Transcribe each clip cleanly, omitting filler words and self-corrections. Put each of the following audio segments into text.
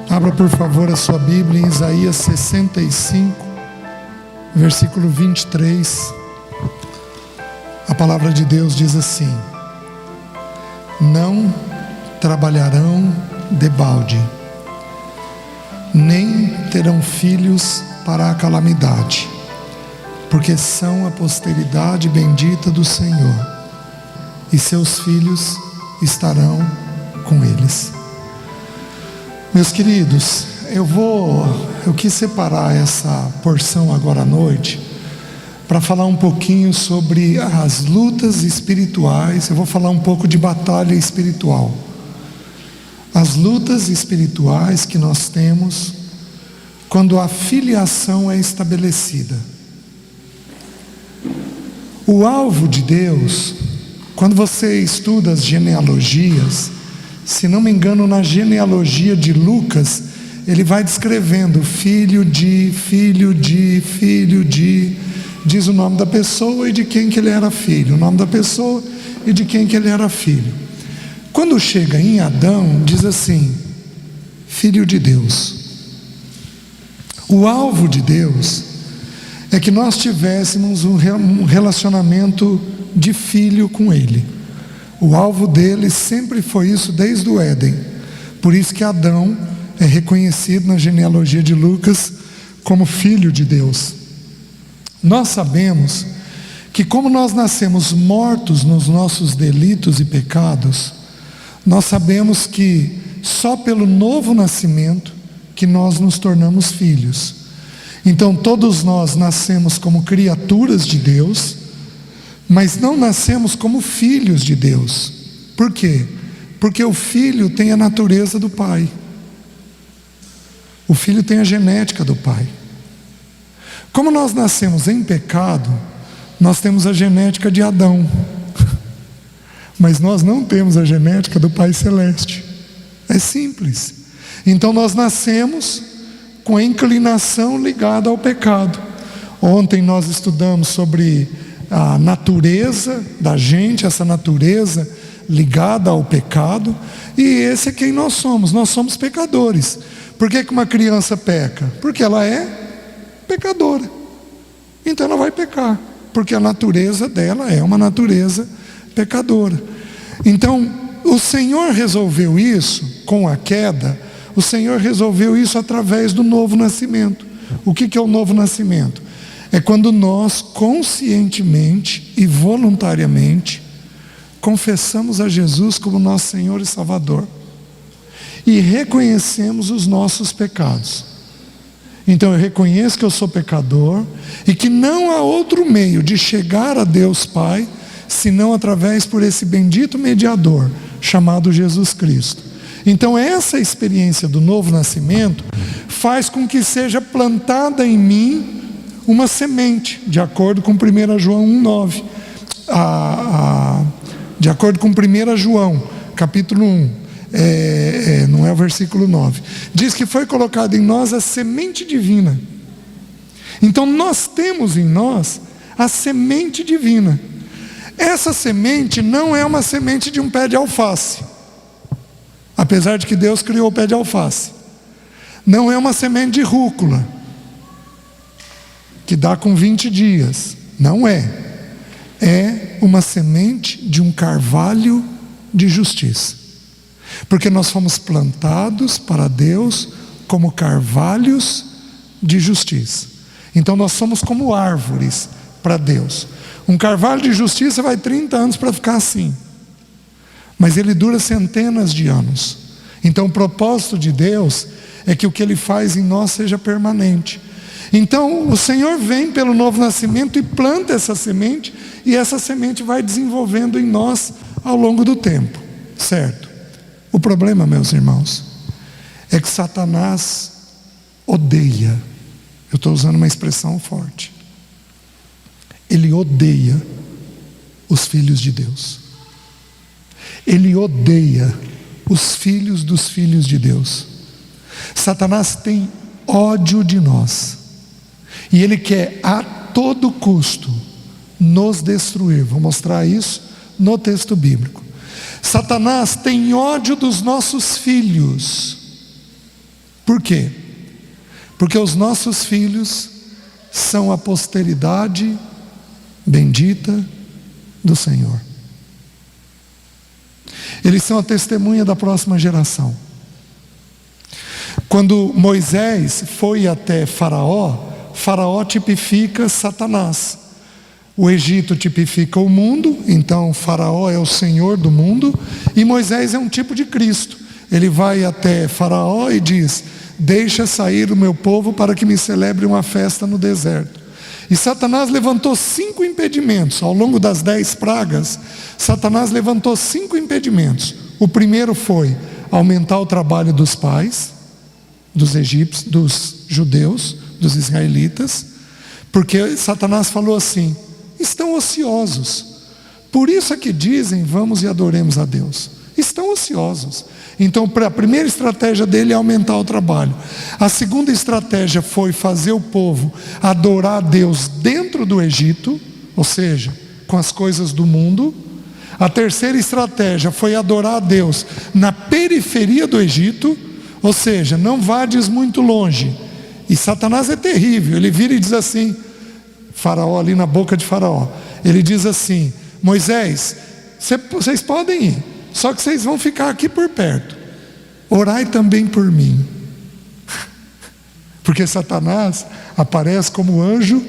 Abra por favor a sua Bíblia em Isaías 65, versículo 23. A palavra de Deus diz assim: não trabalharão debalde, nem terão filhos para a calamidade, porque são a posteridade bendita do Senhor, e seus filhos estarão com eles. Meus queridos, eu quis separar essa porção agora à noite para falar um pouquinho sobre as lutas espirituais. Eu vou falar um pouco de batalha espiritual. As lutas espirituais que nós temos quando a filiação é estabelecida. O alvo de Deus, quando você estuda as genealogias, se não me engano, na genealogia de Lucas, ele vai descrevendo filho de, diz o nome da pessoa e de quem que ele era filho, o nome da pessoa e de quem que ele era filho. Quando chega em Adão, diz assim: filho de Deus. O alvo de Deus é que nós tivéssemos um relacionamento de filho com Ele. O alvo dele sempre foi isso desde o Éden. Por isso que Adão é reconhecido na genealogia de Lucas como filho de Deus. Nós sabemos que, como nós nascemos mortos nos nossos delitos e pecados, nós sabemos que só pelo novo nascimento que nós nos tornamos filhos. Então todos nós nascemos como criaturas de Deus, mas não nascemos como filhos de Deus. Por quê? Porque o filho tem a natureza do pai. O filho tem a genética do pai. Como nós nascemos em pecado, nós temos a genética de Adão. Mas nós não temos a genética do Pai Celeste. É simples. Então nós nascemos com a inclinação ligada ao pecado. Ontem nós estudamos sobre a natureza da gente, essa natureza ligada ao pecado, e esse é quem nós somos pecadores. Por que uma criança peca? Porque ela é pecadora, então ela vai pecar, porque a natureza dela é uma natureza pecadora. Então o Senhor resolveu isso com a queda. O Senhor resolveu isso através do novo nascimento. O que é o novo nascimento? É quando nós conscientemente e voluntariamente confessamos a Jesus como nosso Senhor e Salvador e reconhecemos os nossos pecados. Então eu reconheço que eu sou pecador e que não há outro meio de chegar a Deus Pai senão através por esse bendito mediador chamado Jesus Cristo. Então essa experiência do novo nascimento faz com que seja plantada em mim uma semente, de acordo com 1 João 1,9. De acordo com 1 João, capítulo 1, não é o versículo 9. Diz que foi colocada em nós a semente divina. Então nós temos em nós a semente divina. Essa semente não é uma semente de um pé de alface. Apesar de que Deus criou o pé de alface. Não é uma semente de rúcula, que dá com 20 dias. Não é. É uma semente de um carvalho de justiça. Porque nós fomos plantados para Deus como carvalhos de justiça. Então nós somos como árvores para Deus. Um carvalho de justiça vai 30 anos para ficar assim. Mas ele dura centenas de anos. Então o propósito de Deus é que o que Ele faz em nós seja permanente. Então o Senhor vem pelo novo nascimento e planta essa semente, e essa semente vai desenvolvendo em nós ao longo do tempo, certo? O problema, meus irmãos, é que Satanás odeia, eu estou usando uma expressão forte, ele odeia os filhos de Deus. Ele odeia os filhos dos filhos de Deus. Satanás tem ódio de nós. E ele quer a todo custo nos destruir. Vou mostrar isso no texto bíblico. Satanás tem ódio dos nossos filhos. Por quê? Porque os nossos filhos são a posteridade bendita do Senhor. Eles são a testemunha da próxima geração. Quando Moisés foi até Faraó, Faraó tipifica Satanás. O Egito tipifica o mundo, então Faraó é o senhor do mundo, e Moisés é um tipo de Cristo. Ele vai até Faraó e diz: deixa sair o meu povo para que me celebre uma festa no deserto. E Satanás levantou 5 impedimentos. Ao longo das 10 pragas, Satanás levantou 5 impedimentos. O primeiro foi aumentar o trabalho dos pais, dos egípcios, dos judeus, dos israelitas, porque Satanás falou assim: estão ociosos, por isso é que dizem vamos e adoremos a Deus. Estão ociosos. Então a primeira estratégia dele é aumentar o trabalho. A segunda estratégia foi fazer o povo adorar a Deus dentro do Egito, ou seja, com as coisas do mundo. A terceira estratégia foi adorar a Deus na periferia do Egito, ou seja, não vades muito longe. E Satanás é terrível, ele vira e diz assim, Faraó, ali na boca de Faraó, ele diz assim: Moisés, vocês podem ir, só que vocês vão ficar aqui por perto, orai também por mim. Porque Satanás aparece como anjo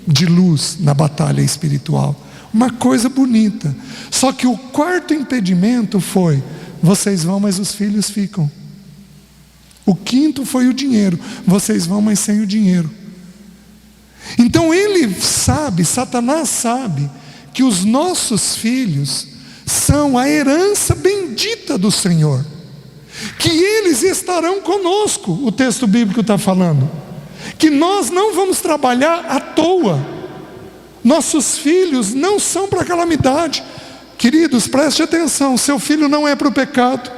de luz na batalha espiritual, uma coisa bonita. Só que o quarto impedimento foi: vocês vão, mas os filhos ficam. O quinto foi o dinheiro, vocês vão, mas sem o dinheiro. Então ele sabe, Satanás sabe, que os nossos filhos são a herança bendita do Senhor, que eles estarão conosco. O texto bíblico está falando que nós não vamos trabalhar à toa. Nossos filhos não são para calamidade. Queridos, preste atenção: seu filho não é para o pecado,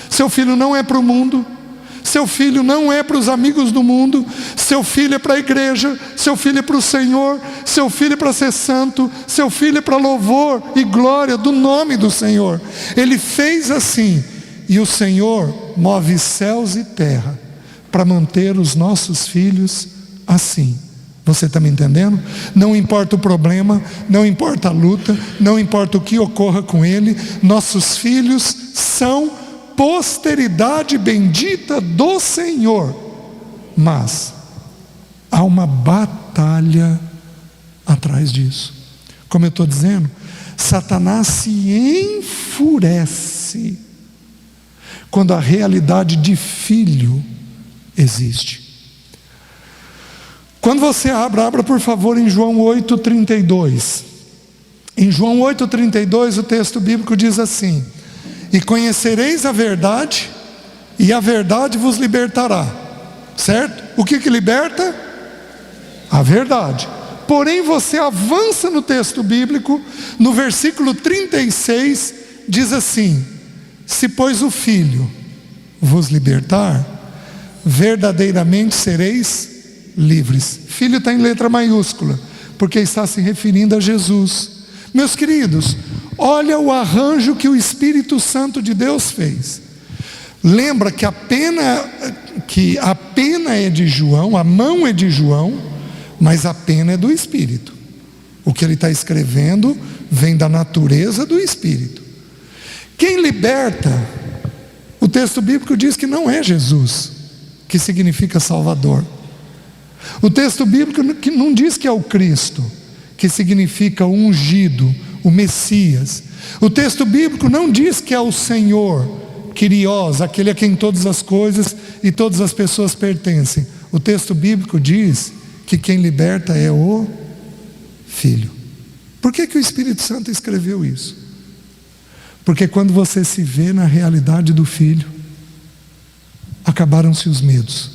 seu filho não é para o mundo, seu filho não é para os amigos do mundo, seu filho é para a igreja, seu filho é para o Senhor, seu filho é para ser santo, seu filho é para louvor e glória do nome do Senhor. Ele fez assim, e o Senhor move céus e terra para manter os nossos filhos assim. Você está me entendendo? Não importa o problema, não importa a luta, não importa o que ocorra com ele, nossos filhos são posteridade bendita do Senhor. Mas há uma batalha atrás disso. Como eu estou dizendo, Satanás se enfurece quando a realidade de filho existe. Quando você abra por favor em João 8,32. Em João 8,32 o texto bíblico diz assim: e conhecereis a verdade, e a verdade vos libertará. Certo? O que liberta? A verdade. Porém você avança no texto bíblico, no versículo 36, diz assim: se pois o Filho vos libertar, verdadeiramente sereis livres. Filho está em letra maiúscula, porque está se referindo a Jesus. Meus queridos, olha o arranjo que o Espírito Santo de Deus fez. Lembra que a pena é de João, a mão é de João, mas a pena é do Espírito. O que ele está escrevendo vem da natureza do Espírito. Quem liberta, o texto bíblico diz que não é Jesus, que significa Salvador. O texto bíblico que não diz que é o Cristo, que significa o ungido, o Messias. O texto bíblico não diz que é o Senhor, Kyrios, aquele a quem todas as coisas e todas as pessoas pertencem. O texto bíblico diz que quem liberta é o Filho. Por que o Espírito Santo escreveu isso? Porque quando você se vê na realidade do Filho, acabaram-se os medos,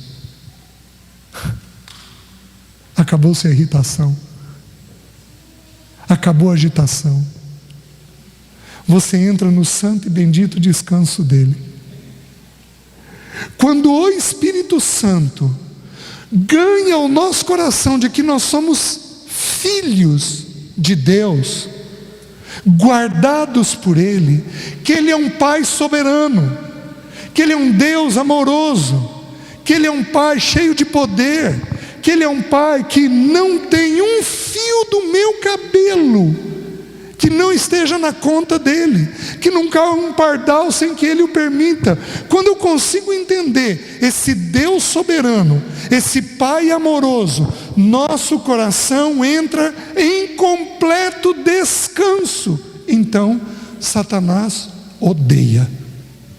acabou-se a irritação, acabou a agitação. Você entra no santo e bendito descanso dele. Quando o Espírito Santo ganha o nosso coração de que nós somos filhos de Deus, guardados por Ele, que Ele é um Pai soberano, que Ele é um Deus amoroso, que Ele é um Pai cheio de poder, que Ele é um Pai que não tem um fio do meu cabelo que não esteja na conta dEle, que não caia um pardal sem que Ele o permita. Quando eu consigo entender esse Deus soberano, esse Pai amoroso, nosso coração entra em completo descanso. Então, Satanás odeia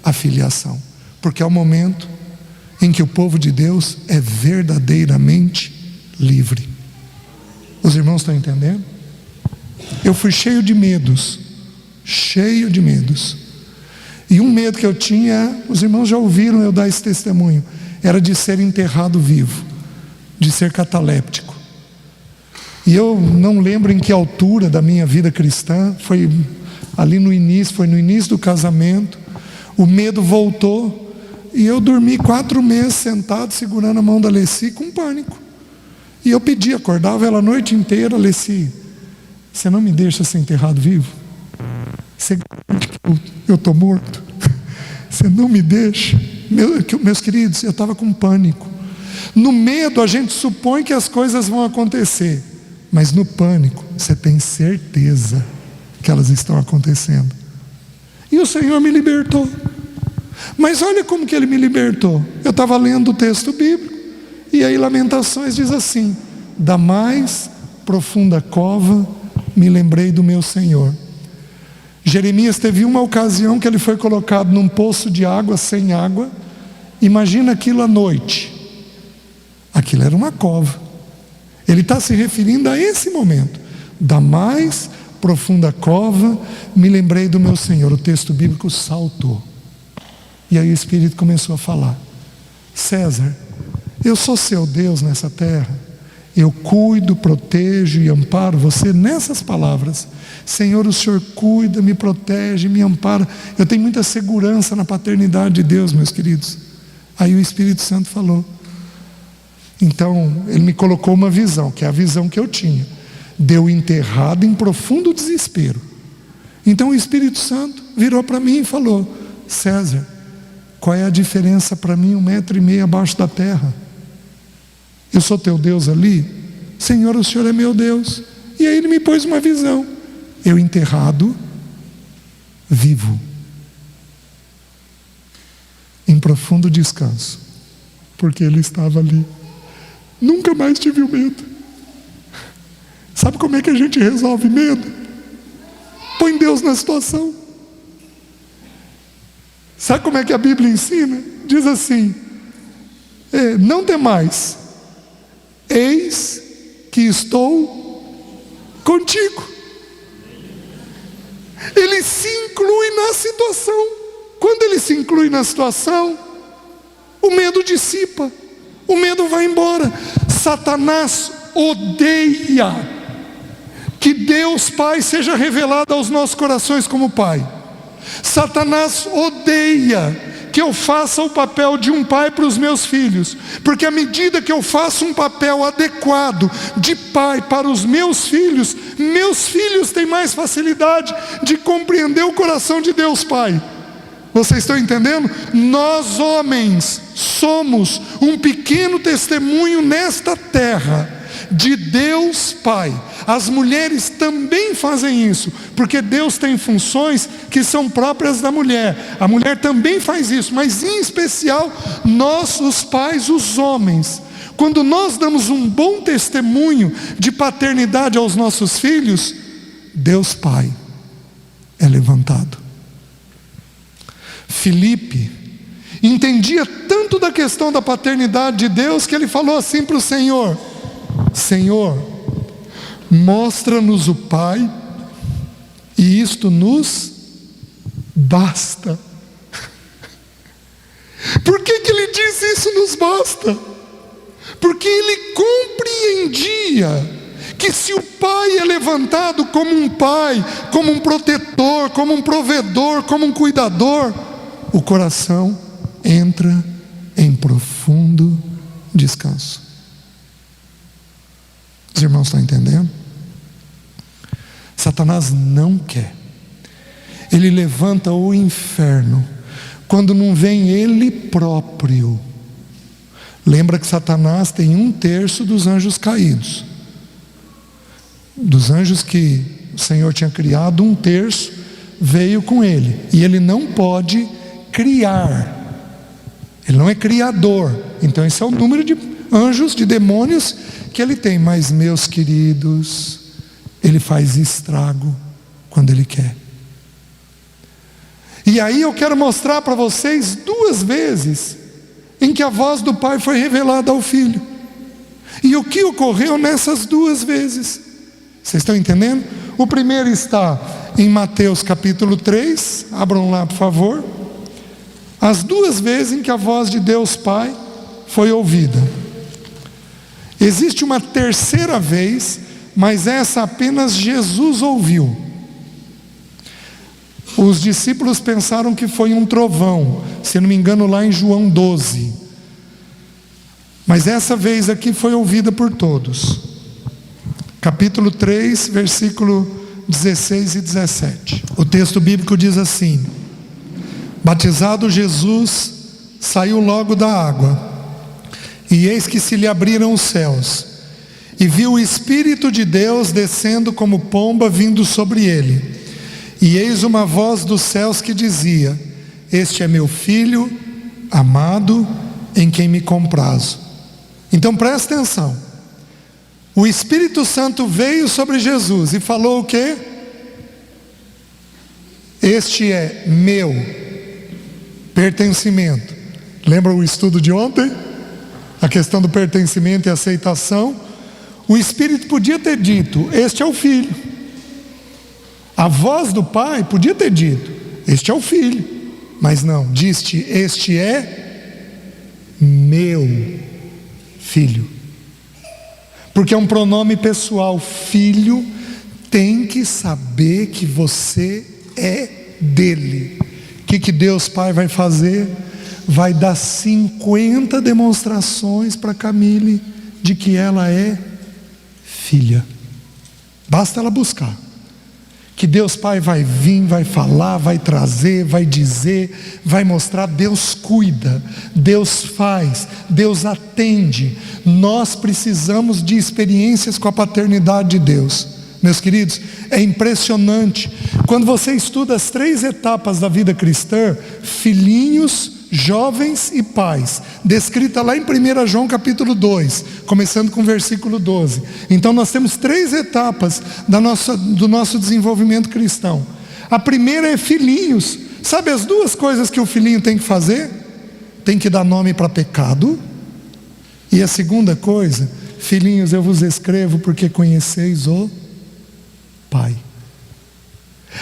a filiação, porque é o momento em que o povo de Deus é verdadeiramente livre. Os irmãos estão entendendo? Eu fui cheio de medos, e um medo que eu tinha, os irmãos já ouviram eu dar esse testemunho, era de ser enterrado vivo, de ser cataléptico. E eu não lembro em que altura da minha vida cristã, foi ali no início, foi no início do casamento, o medo voltou, e eu dormi 4 meses sentado, segurando a mão da Leci, com pânico. E eu pedi, acordava ela a noite inteira: Leci, você não me deixa ser enterrado vivo? Você garante que eu estou morto? Você não me deixa? Meus queridos, eu estava com pânico. No medo a gente supõe que as coisas vão acontecer, mas no pânico você tem certeza que elas estão acontecendo. E o Senhor me libertou. Mas olha como que Ele me libertou. Eu estava lendo o texto bíblico, e aí Lamentações diz assim: da mais profunda cova me lembrei do meu Senhor. Jeremias teve uma ocasião que ele foi colocado num poço de água, sem água. Imagina aquilo à noite. Aquilo era uma cova. Ele está se referindo a esse momento. Da mais profunda cova me lembrei do meu Senhor. O texto bíblico saltou. E aí o Espírito começou a falar: César, eu sou seu Deus nessa terra. Eu cuido, protejo e amparo você. Nessas palavras: Senhor, o Senhor cuida, me protege, me ampara. Eu tenho muita segurança na paternidade de Deus, meus queridos. Aí o Espírito Santo falou. Então Ele me colocou uma visão, que é a visão que eu tinha. Deu enterrado em profundo desespero. Então o Espírito Santo virou para mim e falou: César, qual é a diferença para mim 1,5 metro abaixo da terra? Eu sou teu Deus ali? Senhor, o Senhor é meu Deus. E aí Ele me pôs uma visão: eu enterrado vivo, em profundo descanso, porque Ele estava ali. Nunca mais tive o medo. Sabe como é que a gente resolve medo? Põe Deus na situação. Sabe como é que a Bíblia ensina? Diz assim: não temais, eis que estou contigo. Ele se inclui na situação. Quando Ele se inclui na situação, o medo dissipa, o medo vai embora. Satanás odeia que Deus Pai seja revelado aos nossos corações como Pai. Satanás odeia que eu faça o papel de um pai para os meus filhos, porque à medida que eu faço um papel adequado de pai para os meus filhos têm mais facilidade de compreender o coração de Deus Pai. Vocês estão entendendo? Nós homens somos um pequeno testemunho nesta terra de Deus Pai. As mulheres também fazem isso, porque Deus tem funções que são próprias da mulher. A mulher também faz isso, mas em especial nós, os pais, os homens. Quando nós damos um bom testemunho de paternidade aos nossos filhos, Deus Pai é levantado. Filipe entendia tanto da questão da paternidade de Deus que ele falou assim para o Senhor: Senhor, mostra-nos o Pai, e isto nos basta. Por que ele disse isso nos basta? Porque ele compreendia que se o pai é levantado como um pai, como um protetor, como um provedor, como um cuidador, o coração entra em profundo descanso. Os irmãos estão entendendo? Satanás não quer. Ele levanta o inferno quando não vem ele próprio. Lembra que Satanás tem 1/3 dos anjos caídos. Dos anjos que o Senhor tinha criado, 1/3 veio com ele. E ele não pode criar. Ele não é criador. Então esse é o número de anjos, de demônios que ele tem. Mas, meus queridos, ele faz estrago quando ele quer. E aí eu quero mostrar para vocês 2 vezes em que a voz do Pai foi revelada ao Filho. E o que ocorreu nessas 2 vezes? Vocês estão entendendo? O primeiro está em Mateus capítulo 3. Abram lá, por favor. As 2 vezes em que a voz de Deus Pai foi ouvida. Existe uma terceira vez, mas essa apenas Jesus ouviu. Os discípulos pensaram que foi um trovão, se não me engano lá em João 12. Mas essa vez aqui foi ouvida por todos. Capítulo 3, versículo 16 e 17. O texto bíblico diz assim: batizado Jesus, saiu logo da água, e eis que se lhe abriram os céus, e viu o Espírito de Deus descendo como pomba vindo sobre ele. E eis uma voz dos céus que dizia: este é meu Filho amado, em quem me comprazo. Então presta atenção. O Espírito Santo veio sobre Jesus e falou o quê? Este é meu pertencimento. Lembra o estudo de ontem? A questão do pertencimento e aceitação. O Espírito podia ter dito: este é o Filho. A voz do Pai podia ter dito: este é o Filho. Mas não, disse: este é meu Filho. Porque é um pronome pessoal. Filho tem que saber que você é dele. O que Deus Pai vai fazer? Vai dar 50 demonstrações para Camille de que ela é filha. Basta ela buscar. Que Deus Pai vai vir, vai falar, vai trazer, vai dizer, vai mostrar. Deus cuida, Deus faz, Deus atende. Nós precisamos de experiências com a paternidade de Deus. Meus queridos, é impressionante. Quando você estuda as 3 etapas da vida cristã: filhinhos, jovens e pais, descrita lá em 1 João capítulo 2, começando com o versículo 12. Então nós temos 3 etapas do nosso desenvolvimento cristão. A primeira é filhinhos. Sabe as 2 coisas que o filhinho tem que fazer? Tem que dar nome para pecado. E a segunda coisa: filhinhos, eu vos escrevo porque conheceis o Pai.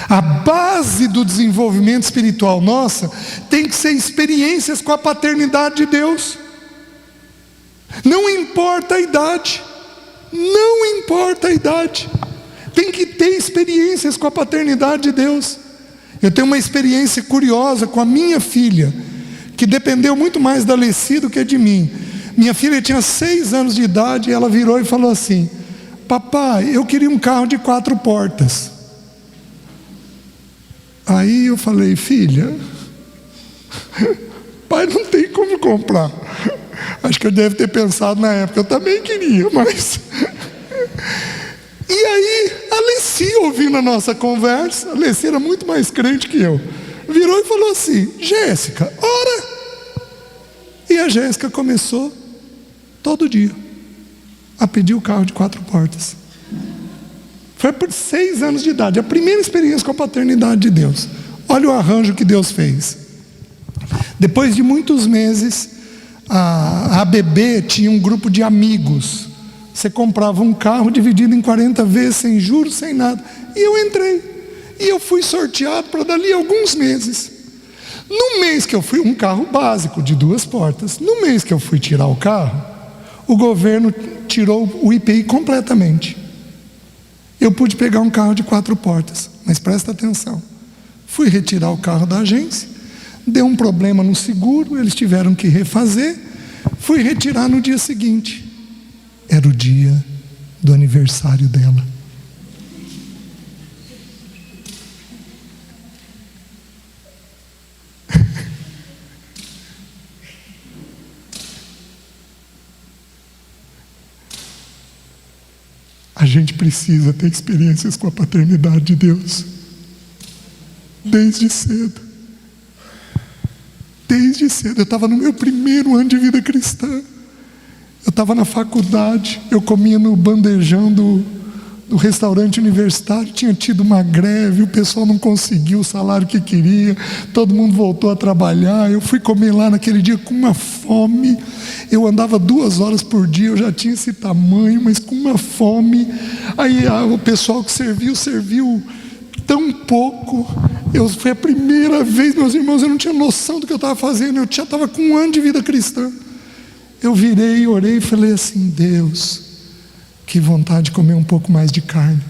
A base do desenvolvimento espiritual nossa tem que ser experiências com a paternidade de Deus. Não importa a idade. Não importa a idade. Tem que ter experiências com a paternidade de Deus. Eu tenho uma experiência curiosa com a minha filha, que dependeu muito mais da Alessi do que de mim. Minha filha tinha 6 anos de idade e ela virou e falou assim: papai, eu queria um carro de 4 portas. Aí eu falei: filha, pai não tem como comprar. Acho que eu deve ter pensado na época, eu também queria, mas... E aí a Alessi, ouvindo a nossa conversa, a Alessi era muito mais crente que eu, virou e falou assim: Jéssica, ora. E a Jéssica começou todo dia a pedir o carro de 4 portas. Foi por 6 anos de idade, a primeira experiência com a paternidade de Deus. Olha o arranjo que Deus fez. Depois de muitos meses, a bebê tinha um grupo de amigos. Você comprava um carro dividido em 40 vezes, sem juros, sem nada. E eu entrei. E eu fui sorteado para dali alguns meses. No mês que eu fui, um carro básico de 2 portas. No mês que eu fui tirar o carro, o governo tirou o IPI completamente. Eu pude pegar um carro de 4 portas, mas presta atenção. Fui retirar o carro da agência, deu um problema no seguro, eles tiveram que refazer. Fui retirar no dia seguinte. Era o dia do aniversário dela. gente precisa ter experiências com a paternidade de Deus. Desde cedo. Desde cedo. Eu estava no meu primeiro ano de vida cristã. Eu estava na faculdade. Eu comia no bandejão do restaurante universitário. Tinha tido uma greve. O pessoal não conseguiu o salário que queria. Todo mundo voltou a trabalhar. Eu fui comer lá naquele dia com uma fome. Eu andava 2 horas por dia. Eu já tinha esse tamanho, mas com uma fome. Aí o pessoal que serviu tão pouco. Foi a primeira vez, meus irmãos, eu não tinha noção do que eu estava fazendo. Eu já estava com 1 ano de vida cristã. Eu virei, orei e falei assim: Deus, que vontade de comer um pouco mais de carne.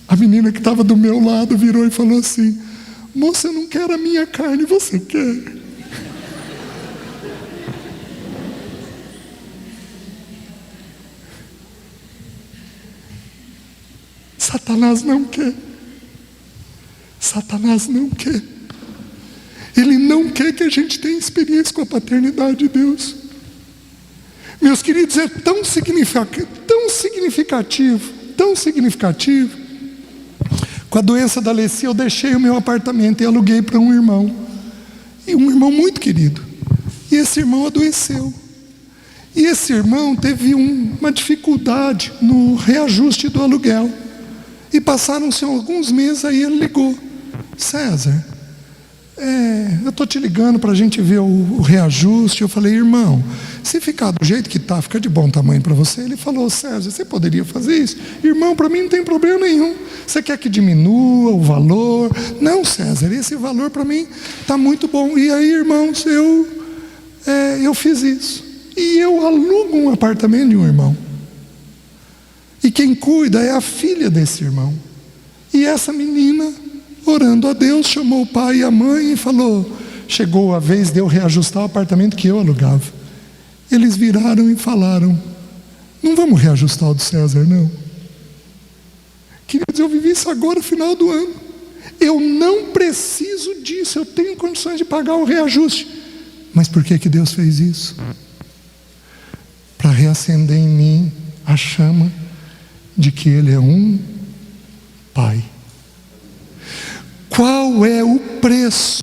A menina que estava do meu lado virou e falou assim: moça, eu não quero a minha carne, você quer? Satanás não quer. Satanás não quer. Ele não quer que a gente tenha experiência com a paternidade de Deus. Meus queridos, é tão significativo. Com a doença da Alessia, eu deixei o meu apartamento e aluguei para um irmão. E um irmão muito querido. E esse irmão adoeceu. E esse irmão teve uma dificuldade no reajuste do aluguel. E passaram-se alguns meses, aí ele ligou: César, eu estou te ligando para a gente ver o reajuste. Eu falei: irmão, se ficar do jeito que está, fica de bom tamanho para você. Ele falou: César, você poderia fazer isso? Irmão, para mim não tem problema nenhum. Você quer que diminua o valor? Não, César, esse valor para mim está muito bom. E aí, irmãos, eu fiz isso. E eu alugo um apartamento de um irmão. E quem cuida é a filha desse irmão. E essa menina, orando a Deus, chamou o pai e a mãe e falou: chegou a vez de eu reajustar o apartamento que eu alugava. Eles viraram e falaram: não vamos reajustar o do César, não. Queridos, eu vivi isso agora no final do ano. Eu não preciso disso, eu tenho condições de pagar o reajuste. Mas por que Deus fez isso? Para reacender em mim a chama de que Ele é um Pai. Qual é o preço?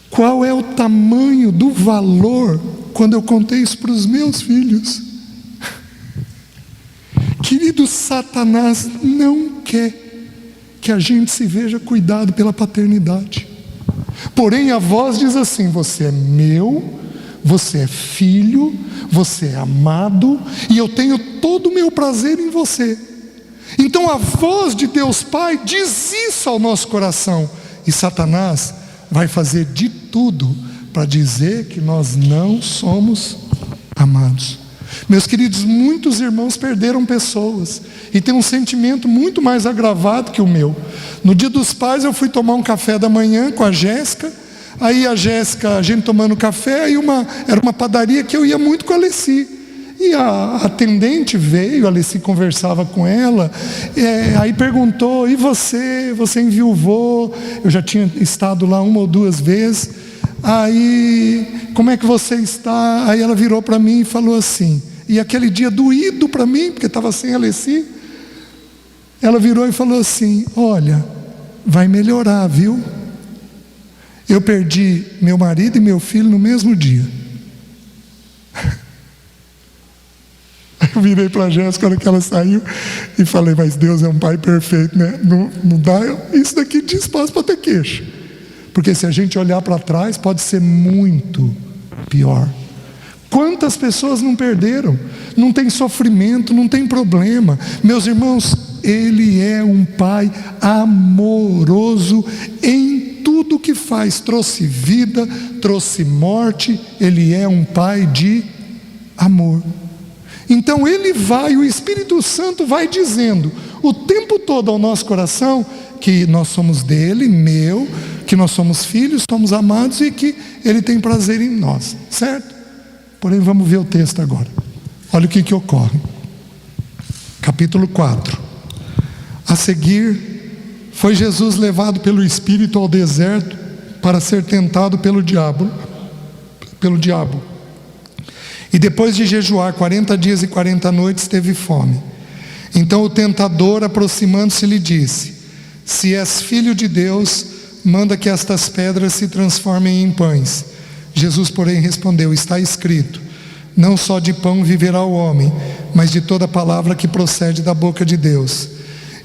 Qual é o tamanho do valor quando eu contei isso para os meus filhos? Querido, Satanás não quer que a gente se veja cuidado pela paternidade. Porém a voz diz assim: você é meu, você é filho, você é amado, e eu tenho todo o meu prazer em você. Então a voz de Deus Pai diz isso ao nosso coração. E Satanás vai fazer de tudo para dizer que nós não somos amados. Meus queridos, muitos irmãos perderam pessoas e tem um sentimento muito mais agravado que o meu. No Dia dos Pais eu fui tomar um café da manhã com a Jéssica. Aí a Jéssica, a gente tomando café, aí era uma padaria que eu ia muito com a Alessi. E a atendente veio, a Alessi conversava com ela, aí perguntou: e você enviuvou? Eu já tinha estado lá 1 ou 2 vezes. Aí, como é que você está? Aí ela virou para mim e falou assim, e aquele dia doído para mim, porque estava sem a Alessi, ela virou e falou assim: olha, vai melhorar, viu? Eu perdi meu marido e meu filho no mesmo dia. Eu virei para a Jéssica quando ela saiu e falei: mas Deus é um pai perfeito, né? Não dá isso daqui de espaço para ter queixa. Porque se a gente olhar para trás, pode ser muito pior. Quantas pessoas não perderam? Não tem sofrimento, não tem problema. Meus irmãos, Ele é um pai amoroso em tudo que faz. Trouxe vida, trouxe morte. Ele é um pai de amor. Então Ele vai, o Espírito Santo vai dizendo o tempo todo ao nosso coração que nós somos dele, meu, que nós somos filhos, somos amados e que Ele tem prazer em nós, certo? Porém vamos ver o texto agora. Olha o que ocorre. Capítulo 4. A seguir, foi Jesus levado pelo Espírito ao deserto para ser tentado pelo diabo. E depois de jejuar 40 dias e 40 noites, teve fome. Então o tentador, aproximando-se, lhe disse: se és filho de Deus, manda que estas pedras se transformem em pães. Jesus, porém, respondeu: está escrito, não só de pão viverá o homem, mas de toda palavra que procede da boca de Deus.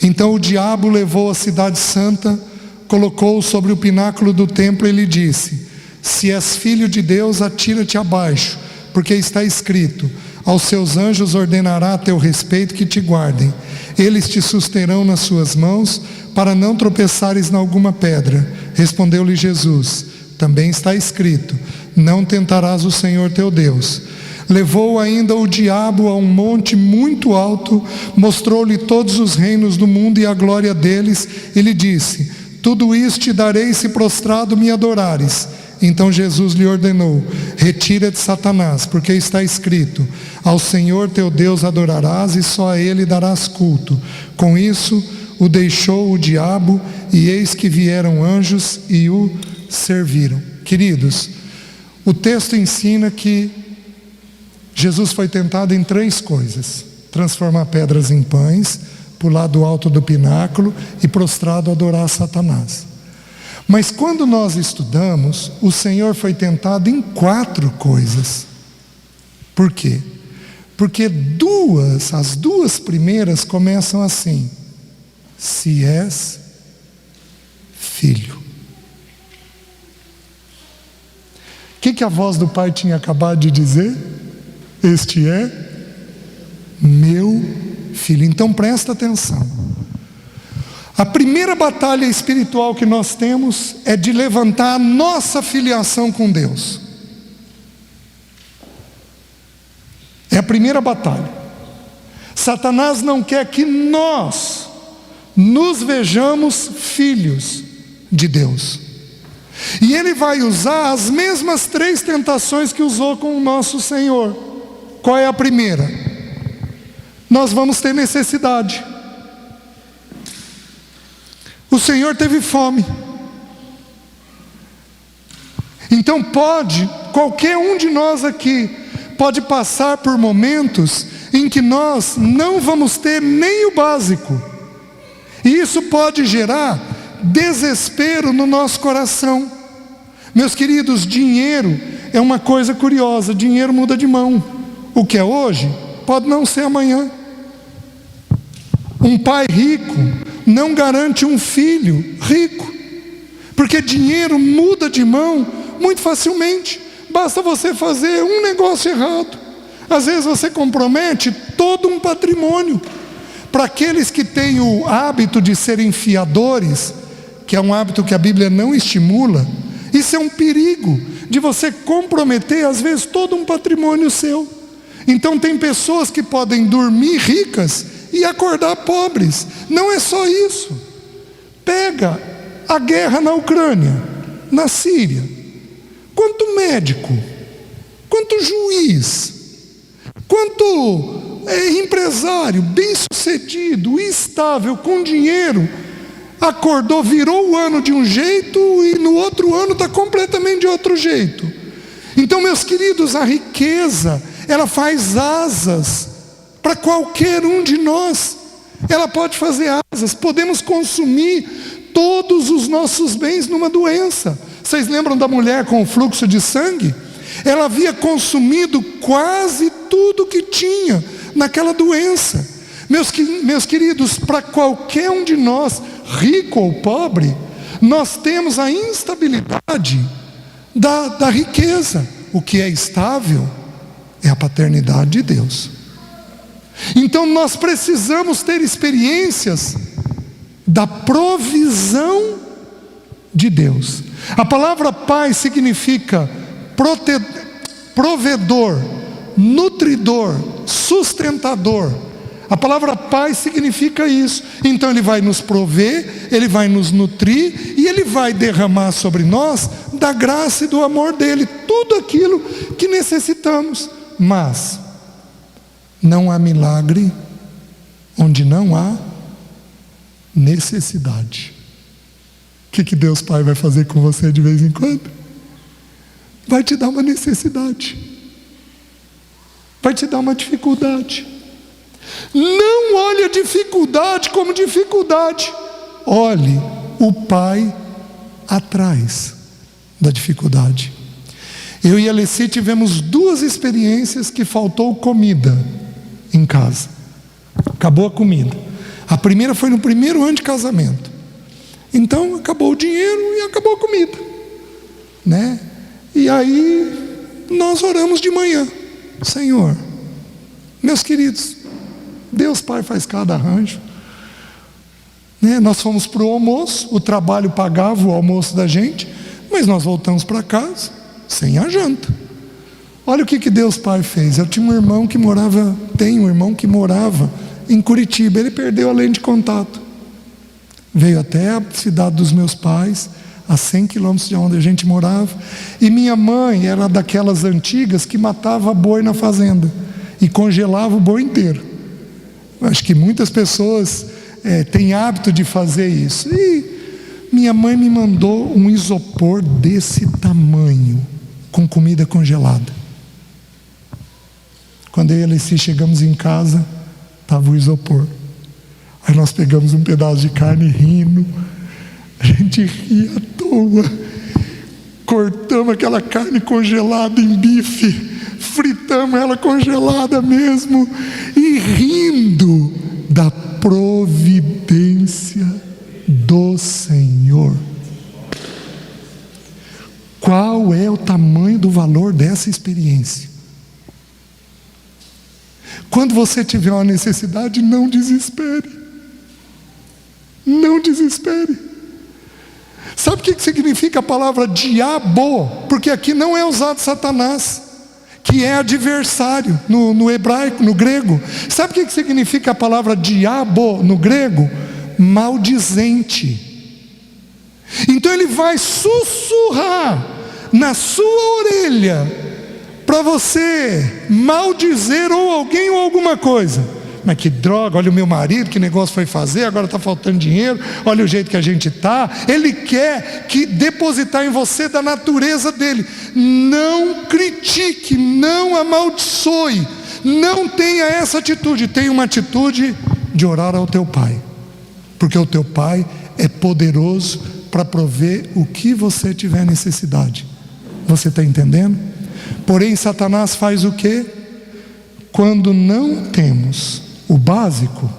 Então o diabo levou a cidade santa, colocou-o sobre o pináculo do templo e lhe disse: se és filho de Deus, atira-te abaixo, porque está escrito, aos seus anjos ordenará a teu respeito que te guardem. Eles te susterão nas suas mãos, para não tropeçares em alguma pedra. Respondeu-lhe Jesus: também está escrito, não tentarás o Senhor teu Deus. Levou ainda o diabo a um monte muito alto, mostrou-lhe todos os reinos do mundo e a glória deles, e lhe disse: tudo isto te darei se prostrado me adorares. Então Jesus lhe ordenou: retira-te, Satanás, porque está escrito, ao Senhor teu Deus adorarás e só a Ele darás culto. Com isso o deixou o diabo, e eis que vieram anjos e o serviram. Queridos, o texto ensina que Jesus foi tentado em 3 coisas: transformar pedras em pães, pular do alto do pináculo e prostrado adorar Satanás. Mas quando nós estudamos, o Senhor foi tentado em 4 coisas. Por quê? Porque as duas primeiras começam assim: se és filho. O que a voz do Pai tinha acabado de dizer? Este é meu filho. Então presta atenção. A primeira batalha espiritual que nós temos é de levantar a nossa filiação com Deus. É a primeira batalha. Satanás não quer que nós nos vejamos filhos de Deus. E ele vai usar as mesmas 3 tentações que usou com o nosso Senhor. Qual é a primeira? Nós vamos ter necessidade. O Senhor teve fome. Então qualquer um de nós aqui pode passar por momentos em que nós não vamos ter nem o básico. E isso pode gerar desespero no nosso coração. Meus queridos, dinheiro é uma coisa curiosa. Dinheiro muda de mão. O que é hoje pode não ser amanhã. Um pai rico não garante um filho rico, porque dinheiro muda de mão muito facilmente. Basta você fazer um negócio errado, às vezes você compromete todo um patrimônio. Para aqueles que têm o hábito de serem fiadores, que é um hábito que a Bíblia não estimula, isso é um perigo, de você comprometer às vezes todo um patrimônio seu. Então tem pessoas que podem dormir ricas e acordar pobres. Não é só isso. Pega a guerra na Ucrânia, na Síria. Quanto médico, quanto juiz, quanto empresário bem-sucedido, estável, com dinheiro, acordou, virou o ano de um jeito e no outro ano está completamente de outro jeito. Então, meus queridos, a riqueza, ela faz asas para qualquer um de nós. Ela pode fazer asas. Podemos consumir todos os nossos bens numa doença. Vocês lembram da mulher com o fluxo de sangue? Ela havia consumido quase tudo que tinha naquela doença. Meus queridos, para qualquer um de nós, rico ou pobre, nós temos a instabilidade da riqueza. O que é estável é a paternidade de Deus. Então nós precisamos ter experiências da provisão de Deus. A palavra pai significa provedor, nutridor, sustentador. A palavra pai significa isso. Então ele vai nos prover, ele vai nos nutrir e ele vai derramar sobre nós da graça e do amor dele, tudo aquilo que necessitamos. Mas não há milagre onde não há necessidade. O que Deus Pai vai fazer com você de vez em quando? Vai te dar uma necessidade, vai te dar uma dificuldade. Não olhe a dificuldade como dificuldade. Olhe o Pai atrás da dificuldade. Eu e a Alessi tivemos 2 experiências que faltou comida em casa. Acabou a comida. A primeira foi no primeiro ano de casamento. Então acabou o dinheiro e acabou a comida, né? E aí nós oramos de manhã: Senhor, meus queridos, Deus Pai faz cada arranjo, né? Nós fomos para o almoço, o trabalho pagava o almoço da gente, mas nós voltamos para casa sem a janta. Olha o que Deus Pai fez. Eu tinha um irmão que morava, tem um irmão que morava em Curitiba. Ele perdeu a lente de contato, veio até a cidade dos meus pais, a 100 quilômetros de onde a gente morava. E minha mãe era daquelas antigas que matava boi na fazenda e congelava o boi inteiro. Acho que muitas pessoas têm hábito de fazer isso. E minha mãe me mandou um isopor desse tamanho, com comida congelada. Quando eu e a Alessi chegamos em casa, estava o isopor. Aí nós pegamos um pedaço de carne rindo, a gente ria à toa, cortamos aquela carne congelada em bife, fritamos ela congelada mesmo, e rindo da providência do Senhor. Qual é o tamanho do valor dessa experiência? Quando você tiver uma necessidade, não desespere. Não desespere. Sabe o que significa a palavra diabo? Porque aqui não é usado Satanás, que é adversário no hebraico, no grego. Sabe o que significa a palavra diabo no grego? Maldizente. Então ele vai sussurrar na sua orelha para você maldizer ou alguém ou alguma coisa. Mas que droga, olha o meu marido, que negócio foi fazer, agora está faltando dinheiro, olha o jeito que a gente está. Ele quer que depositar em você da natureza dele. Não critique, não amaldiçoe, não tenha essa atitude. Tenha uma atitude de orar ao teu Pai, porque o teu Pai é poderoso para prover o que você tiver necessidade. Você está entendendo? Porém, Satanás faz o quê? Quando não temos o básico.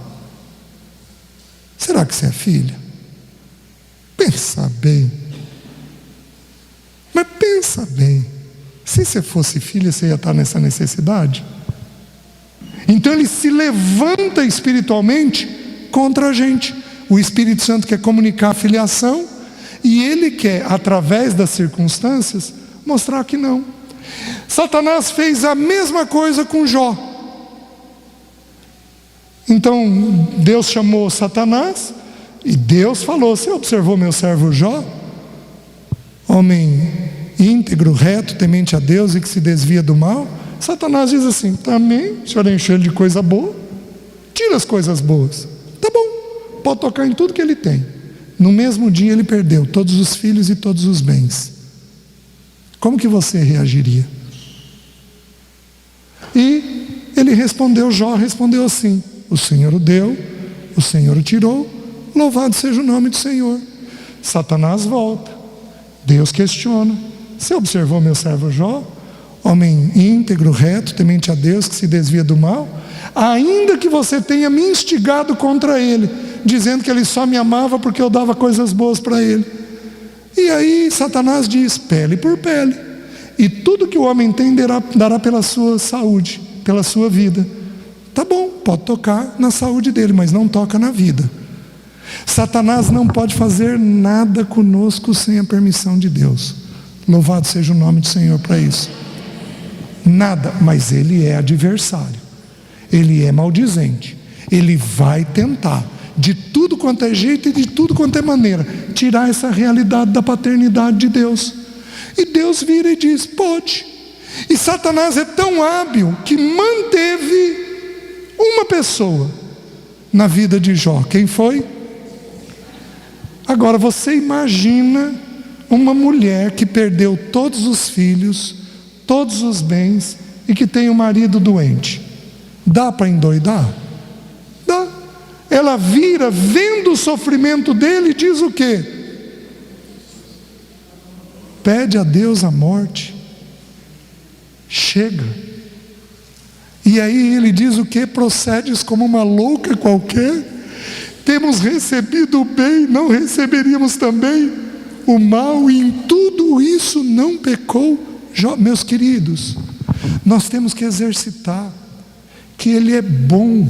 Será que você é filha? Pensa bem. Mas pensa bem. Se você fosse filha, você ia estar nessa necessidade? Então ele se levanta espiritualmente contra a gente. O Espírito Santo quer comunicar a filiação, e ele quer, através das circunstâncias, mostrar que não. Satanás fez a mesma coisa com Jó. Então Deus chamou Satanás e Deus falou: você observou meu servo Jó? Homem íntegro, reto, temente a Deus e que se desvia do mal. Satanás diz assim: também, o senhor encheu ele de coisa boa, tira as coisas boas. Tá bom, pode tocar em tudo que ele tem. No mesmo dia ele perdeu todos os filhos e todos os bens. Como que você reagiria? E ele respondeu, Jó respondeu assim: o Senhor o deu, o Senhor o tirou, louvado seja o nome do Senhor. Satanás volta, Deus questiona: você observou meu servo Jó? Homem íntegro, reto, temente a Deus, que se desvia do mal? Ainda que você tenha me instigado contra ele, dizendo que ele só me amava porque eu dava coisas boas para ele. E aí Satanás diz: pele por pele. E tudo que o homem tem dará pela sua saúde, pela sua vida. Tá bom, pode tocar na saúde dele, mas não toca na vida. Satanás não pode fazer nada conosco sem a permissão de Deus. Louvado seja o nome do Senhor para isso. Nada, mas ele é adversário. Ele é maldizente. Ele vai tentar, de tudo quanto é jeito e de tudo quanto é maneira, tirar essa realidade da paternidade de Deus. E Deus vira e diz: pode. E Satanás é tão hábil que manteve uma pessoa na vida de Jó. Quem foi? Agora você imagina uma mulher que perdeu todos os filhos, todos os bens, e que tem um marido doente. Dá para endoidar? Dá. ela vira, vendo o sofrimento dele, e diz o quê? Pede a Deus a morte. Chega. E aí ele diz o quê? Procedes como uma louca qualquer. Temos recebido o bem, não receberíamos também o mal, e em tudo isso não pecou. Meus queridos, nós temos que exercitar que Ele é bom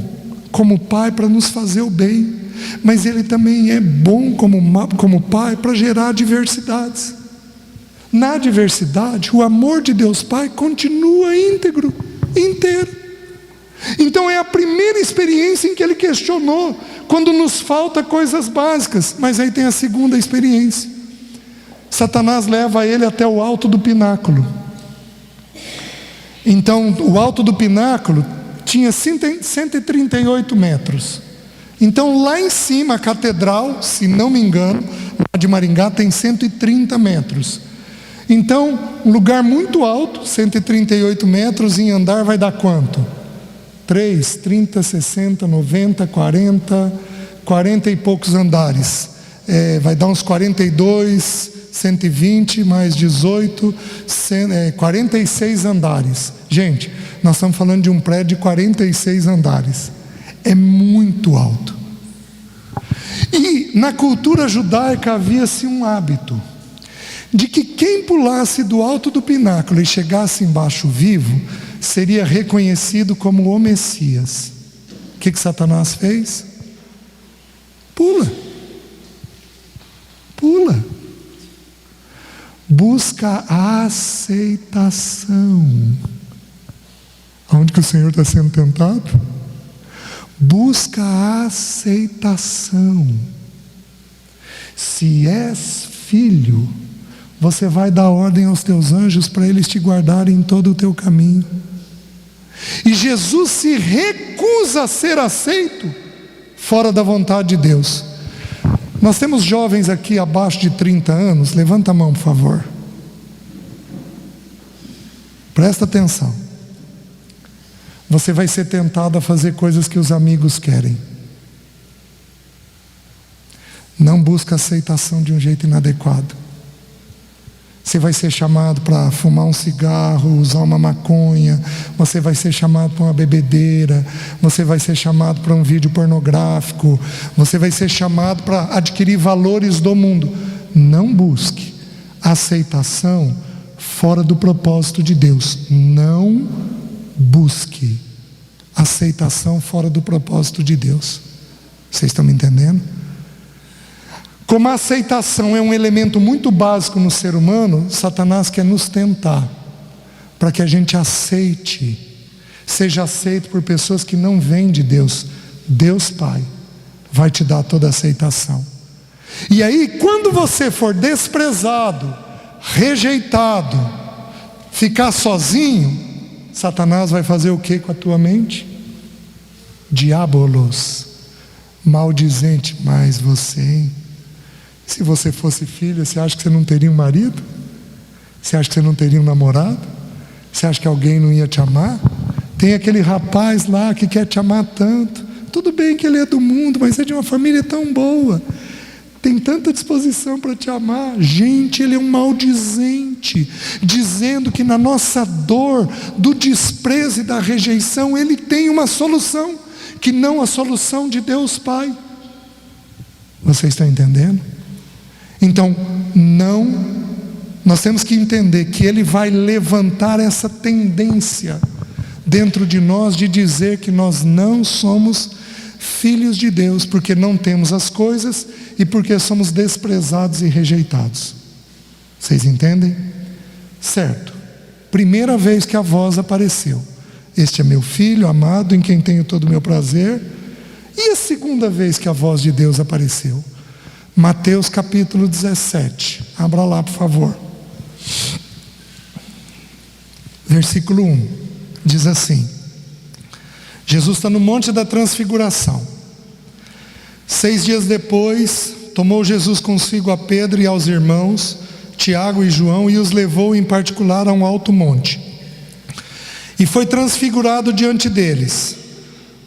como Pai para nos fazer o bem, mas Ele também é bom como Pai para gerar adversidades. Na adversidade, o amor de Deus Pai continua íntegro, inteiro. Então é a primeira experiência em que Ele questionou, quando nos falta coisas básicas. Mas aí tem a segunda experiência. Satanás leva ele até o alto do pináculo. Então o alto do pináculo tinha 138 metros. Então lá em cima, a catedral, se não me engano, lá de Maringá tem 130 metros. Então, um lugar muito alto, 138 metros, em andar vai dar quanto? 3, 30, 60, 90, 40 e poucos andares. Vai dar uns 42, 120 mais 18, 46 andares. Gente, nós estamos falando de um prédio de 46 andares. É muito alto. E na cultura judaica havia-se um hábito de que quem pulasse do alto do pináculo e chegasse embaixo vivo seria reconhecido como o Messias. O que Satanás fez? Pula. Busca a aceitação. Aonde que o Senhor está sendo tentado? Busca a aceitação. Se és filho, você vai dar ordem aos teus anjos para eles te guardarem em todo o teu caminho. E Jesus se recusa a ser aceito fora da vontade de Deus. Nós temos jovens aqui abaixo de 30 anos. Levanta a mão, por favor. Presta atenção. Você vai ser tentado a fazer coisas que os amigos querem. Não busca aceitação de um jeito inadequado. Você vai ser chamado para fumar um cigarro, usar uma maconha. Você vai ser chamado para uma bebedeira. Você vai ser chamado para um vídeo pornográfico. Você vai ser chamado para adquirir valores do mundo. Não busque aceitação fora do propósito de Deus. Não busque aceitação fora do propósito de Deus. Vocês estão me entendendo? Como a aceitação é um elemento muito básico no ser humano, Satanás quer nos tentar para que a gente seja aceito por pessoas que não vêm de Deus. Deus Pai vai te dar toda a aceitação. E aí, quando você for desprezado, rejeitado, ficar sozinho, Satanás vai fazer o que com a tua mente? Diabolos, maldizente. Mas você, hein? Se você fosse filha, você acha que você não teria um marido? Você acha que você não teria um namorado? Você acha que alguém não ia te amar? Tem aquele rapaz lá que quer te amar tanto. Tudo bem que ele é do mundo, mas é de uma família tão boa. Tem tanta disposição para te amar. Gente, ele é um maldizente, dizendo que na nossa dor, do desprezo e da rejeição, ele tem uma solução, que não a solução de Deus Pai. Vocês estão entendendo? Então, nós temos que entender que Ele vai levantar essa tendência dentro de nós de dizer que nós não somos filhos de Deus, porque não temos as coisas e porque somos desprezados e rejeitados. Vocês entendem? Certo. Primeira vez que a voz apareceu: este é meu filho amado, em quem tenho todo o meu prazer. E a segunda vez que a voz de Deus apareceu? Mateus capítulo 17. Abra lá, por favor. Versículo 1. Diz assim: Jesus está no Monte da Transfiguração. 6 dias depois, tomou Jesus consigo a Pedro e aos irmãos, Tiago e João, e os levou em particular a um alto monte. E foi transfigurado diante deles.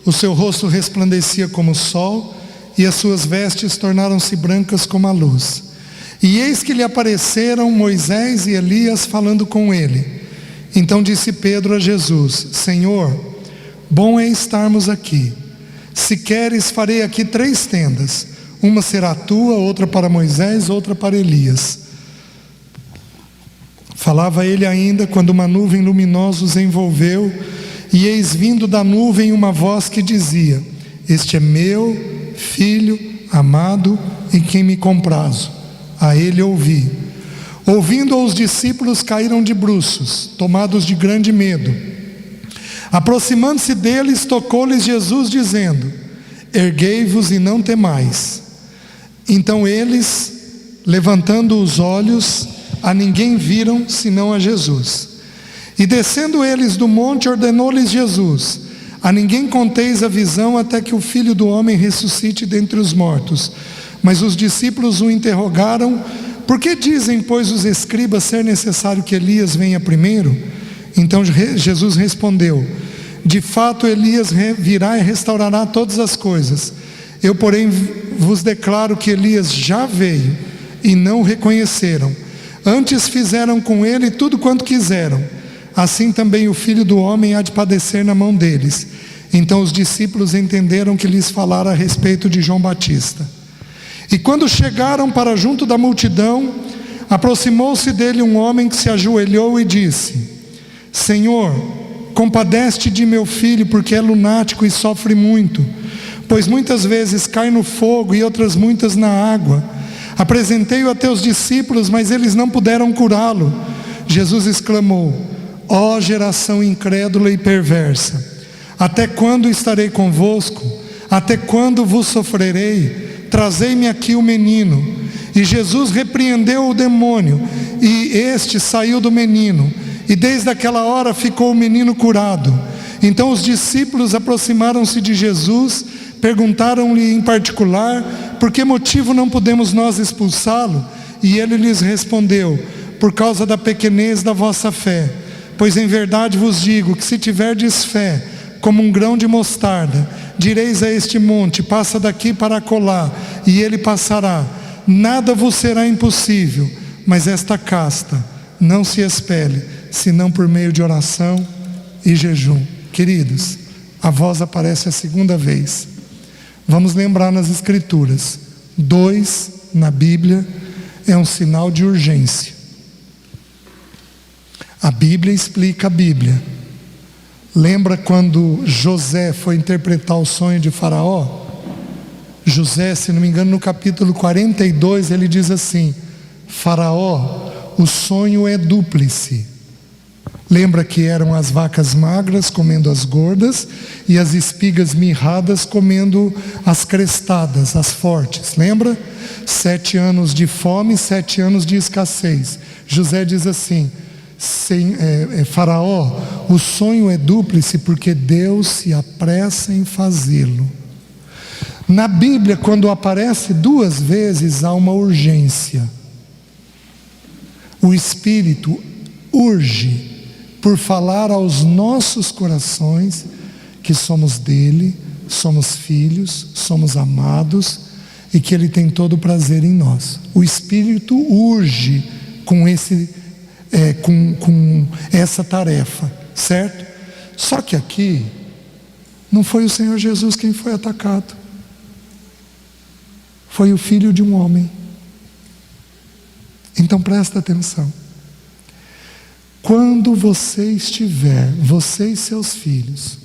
O seu rosto resplandecia como o sol, e as suas vestes tornaram-se brancas como a luz. E eis que lhe apareceram Moisés e Elias falando com ele. Então disse Pedro a Jesus: Senhor, bom é estarmos aqui. Se queres, farei aqui 3 tendas. Uma será tua, outra para Moisés, outra para Elias. Falava ele ainda, quando uma nuvem luminosa os envolveu, e eis vindo da nuvem uma voz que dizia: Este é meu filho amado, em quem me comprazo. A ele ouvi. Ouvindo os discípulos caíram de bruços, tomados de grande medo. Aproximando-se deles, tocou-lhes Jesus, dizendo: Erguei-vos e não temais. Então eles, levantando os olhos, a ninguém viram, senão a Jesus. E descendo eles do monte, ordenou-lhes Jesus: A ninguém conteis a visão, até que o Filho do Homem ressuscite dentre os mortos. Mas os discípulos o interrogaram: Por que dizem, pois, os escribas ser necessário que Elias venha primeiro? Então Jesus respondeu: De fato Elias virá e restaurará todas as coisas. Eu, porém, vos declaro que Elias já veio e não o reconheceram. Antes fizeram com ele tudo quanto quiseram. Assim também o Filho do Homem há de padecer na mão deles. Então os discípulos entenderam que lhes falara a respeito de João Batista. E quando chegaram para junto da multidão, aproximou-se dele um homem que se ajoelhou e disse: Senhor, compadece-te de meu filho, porque é lunático e sofre muito, pois muitas vezes cai no fogo e outras muitas na água. Apresentei-o a teus discípulos, mas eles não puderam curá-lo. Jesus exclamou: Ó geração incrédula e perversa, até quando estarei convosco? Até quando vos sofrerei? Trazei-me aqui o menino. E Jesus repreendeu o demônio, e este saiu do menino, e desde aquela hora ficou o menino curado. Então os discípulos aproximaram-se de Jesus, perguntaram-lhe em particular: Por que motivo não podemos nós expulsá-lo? E ele lhes respondeu: Por causa da pequenez da vossa fé. Pois em verdade vos digo que se tiverdes fé como um grão de mostarda, direis a este monte: passa daqui para acolá, e ele passará. Nada vos será impossível. Mas esta casta não se expele, senão por meio de oração e jejum. Queridos, a voz aparece a 2ª vez. Vamos lembrar nas Escrituras: 2 na Bíblia é um sinal de urgência. A Bíblia explica a Bíblia. Lembra quando José foi interpretar o sonho de Faraó? José, se não me engano, no capítulo 42, ele diz assim: Faraó, o sonho é dúplice. Lembra que eram as vacas magras comendo as gordas, e as espigas mirradas comendo as crestadas, as fortes. Lembra? 7 anos de fome, 7 anos de escassez. José diz assim: Faraó, o sonho é dúplice porque Deus se apressa em fazê-lo. Na Bíblia, quando aparece 2 vezes, há uma urgência. O Espírito urge por falar aos nossos corações que somos dele, somos filhos, somos amados e que ele tem todo o prazer em nós. O Espírito urge com essa tarefa, certo? Só que aqui não foi o Senhor Jesus quem foi atacado, foi o filho de um homem. Então presta atenção: quando você estiver, você e seus filhos,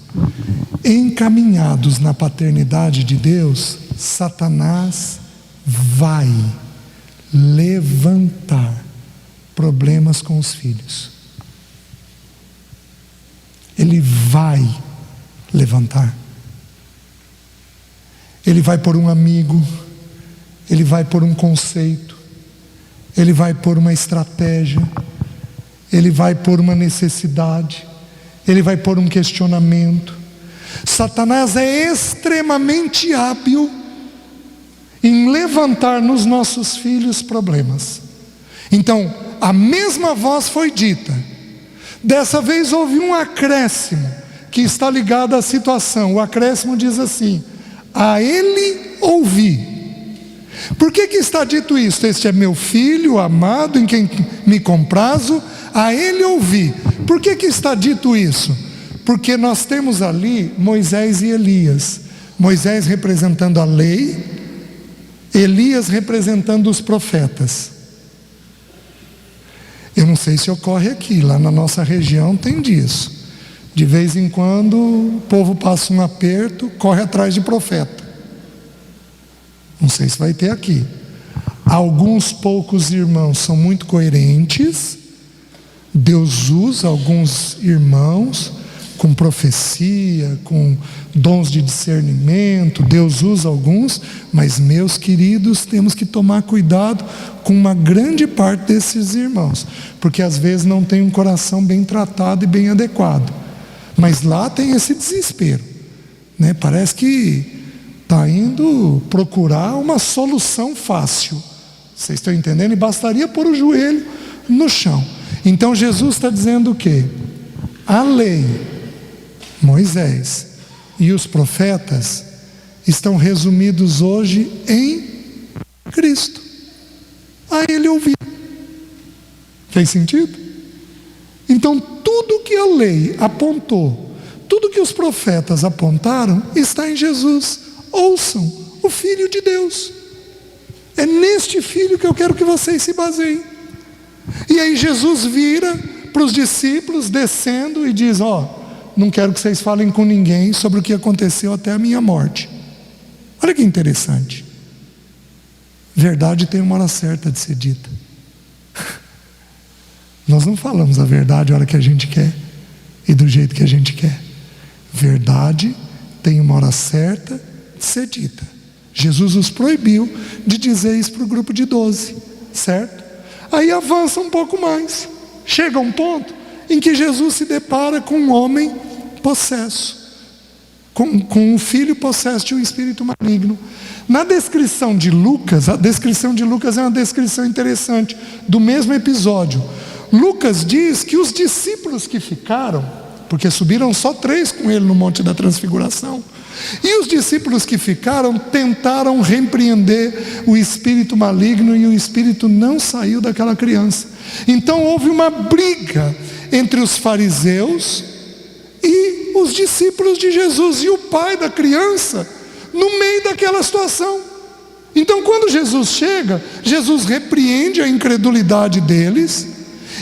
encaminhados na paternidade de Deus, Satanás vai levantar problemas com os filhos. Ele vai levantar. Ele vai por um amigo, ele vai por um conceito, ele vai por uma estratégia, ele vai por uma necessidade, ele vai por um questionamento. Satanás é extremamente hábil em levantar nos nossos filhos problemas. Então, a mesma voz foi dita. Dessa vez houve um acréscimo. que está ligada à situação. O acréscimo diz assim: a ele ouvi. Por que está dito isso? Este é meu filho amado, em quem me comprazo, a ele ouvi. Por que está dito isso? Porque nós temos ali Moisés e Elias. Moisés representando a lei, Elias representando os profetas. Eu não sei se ocorre aqui, lá na nossa região tem disso. De vez em quando o povo passa um aperto, corre atrás de profeta. Não sei se vai ter aqui. Alguns poucos irmãos são muito coerentes. Deus usa alguns irmãos com profecia, com dons de discernimento. Deus usa alguns, mas meus queridos, temos que tomar cuidado com uma grande parte desses irmãos, porque às vezes não tem um coração bem tratado e bem adequado. Mas lá tem esse desespero, né? Parece que está indo procurar uma solução fácil. Vocês estão entendendo? E bastaria pôr o joelho no chão. Então Jesus está dizendo o quê? A lei, Moisés e os profetas estão resumidos hoje em Cristo. A ele ouvir. Fez sentido? Então tudo que a lei apontou, tudo que os profetas apontaram, está em Jesus. Ouçam o Filho de Deus. É neste Filho que eu quero que vocês se baseiem. E aí Jesus vira para os discípulos descendo e diz: não quero que vocês falem com ninguém sobre o que aconteceu até a minha morte. Olha que interessante. Verdade tem uma hora certa de ser dita. Nós não falamos a verdade a hora que a gente quer e do jeito que a gente quer. Verdade tem uma hora certa de ser dita. Jesus os proibiu de dizer isso para o grupo de 12, certo? Aí avança um pouco mais. Chega a um ponto em que Jesus se depara com um homem possesso, com um filho possesso de um espírito maligno. Na descrição de Lucas, a descrição de Lucas é uma descrição interessante, do mesmo episódio. Lucas diz que os discípulos que ficaram, porque subiram só 3 com ele no Monte da Transfiguração, e os discípulos que ficaram tentaram repreender o espírito maligno, e o espírito não saiu daquela criança. Então houve uma briga entre os fariseus e os discípulos de Jesus, e o pai da criança no meio daquela situação. Então quando Jesus chega, Jesus repreende a incredulidade deles.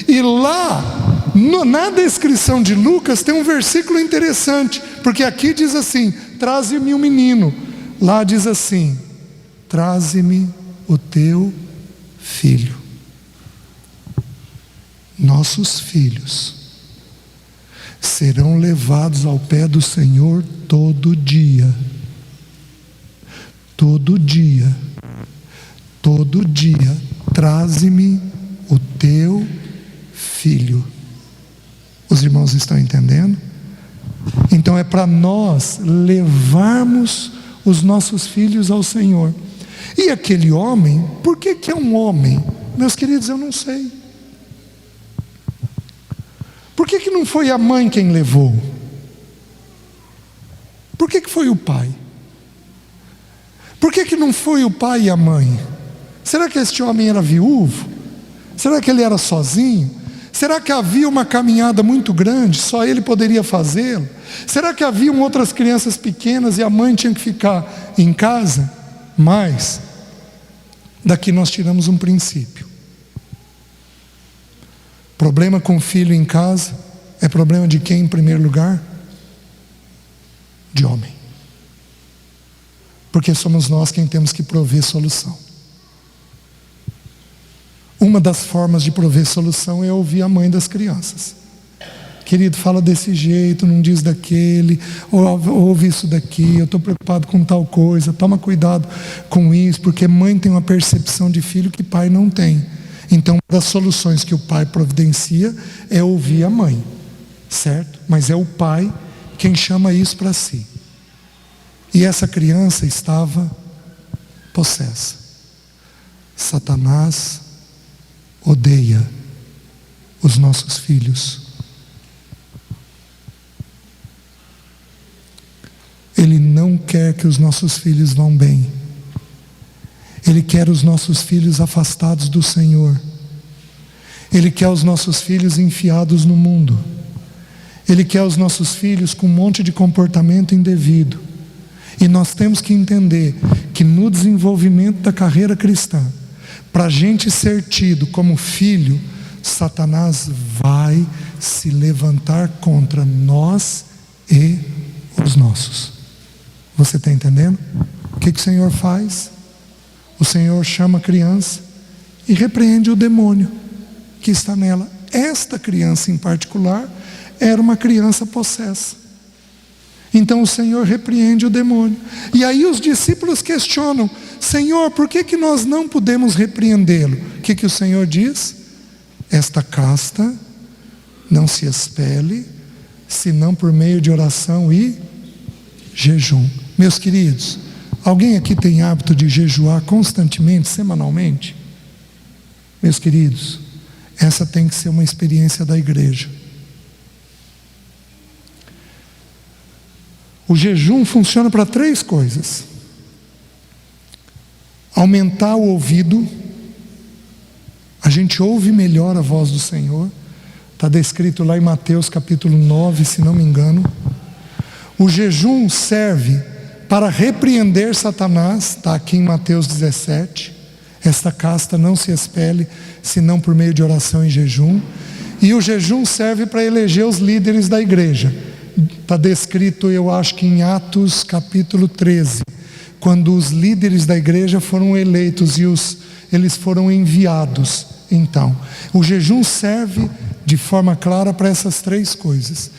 E lá, na descrição de Lucas, tem um versículo interessante, porque aqui diz assim: traze-me o menino. Lá diz assim: traze-me o teu filho. Nossos filhos serão levados ao pé do Senhor todo dia. Todo dia. Todo dia. Traze-me o teu filho. Os irmãos estão entendendo? Então é para nós levarmos os nossos filhos ao Senhor. E aquele homem, por que é um homem? Meus queridos, eu não sei. Por que não foi a mãe quem levou? Por que foi o pai? Por que não foi o pai e a mãe? Será que este homem era viúvo? Será que ele era sozinho? Será que havia uma caminhada muito grande, só ele poderia fazê-lo? Será que haviam outras crianças pequenas e a mãe tinha que ficar em casa? Mas, daqui nós tiramos um princípio. Problema com filho em casa é problema de quem em primeiro lugar? De homem. Porque somos nós quem temos que prover solução. Uma das formas de prover solução é ouvir a mãe das crianças. Querido, fala desse jeito, não diz daquele, ouve isso daqui, eu estou preocupado com tal coisa, toma cuidado com isso, porque mãe tem uma percepção de filho que pai não tem. Então, uma das soluções que o pai providencia é ouvir a mãe, certo? Mas é o pai quem chama isso para si. E essa criança estava possessa. Satanás odeia os nossos filhos. Ele não quer que os nossos filhos vão bem. Ele quer os nossos filhos afastados do Senhor. Ele quer os nossos filhos enfiados no mundo. Ele quer os nossos filhos com um monte de comportamento indevido. E nós temos que entender que no desenvolvimento da carreira cristã, para a gente ser tido como filho, Satanás vai se levantar contra nós e os nossos. Você está entendendo? O que o Senhor faz? O Senhor chama a criança e repreende o demônio que está nela. Esta criança em particular era uma criança possessa. Então o Senhor repreende o demônio. E aí os discípulos questionam: Senhor, por que nós não podemos repreendê-lo? O que o Senhor diz? Esta casta não se expele, senão por meio de oração e jejum. Meus queridos, alguém aqui tem hábito de jejuar constantemente, semanalmente? Meus queridos, essa tem que ser uma experiência da igreja. O jejum funciona para 3 coisas: aumentar o ouvido, a gente ouve melhor a voz do Senhor, está descrito lá em Mateus capítulo 9, se não me engano. O jejum serve para repreender Satanás, está aqui em Mateus 17, esta casta não se expele, senão por meio de oração e jejum. E o jejum serve para eleger os líderes da igreja, está descrito, eu acho que em Atos capítulo 13, quando os líderes da igreja foram eleitos e eles foram enviados. Então, o jejum serve de forma clara para essas 3 coisas.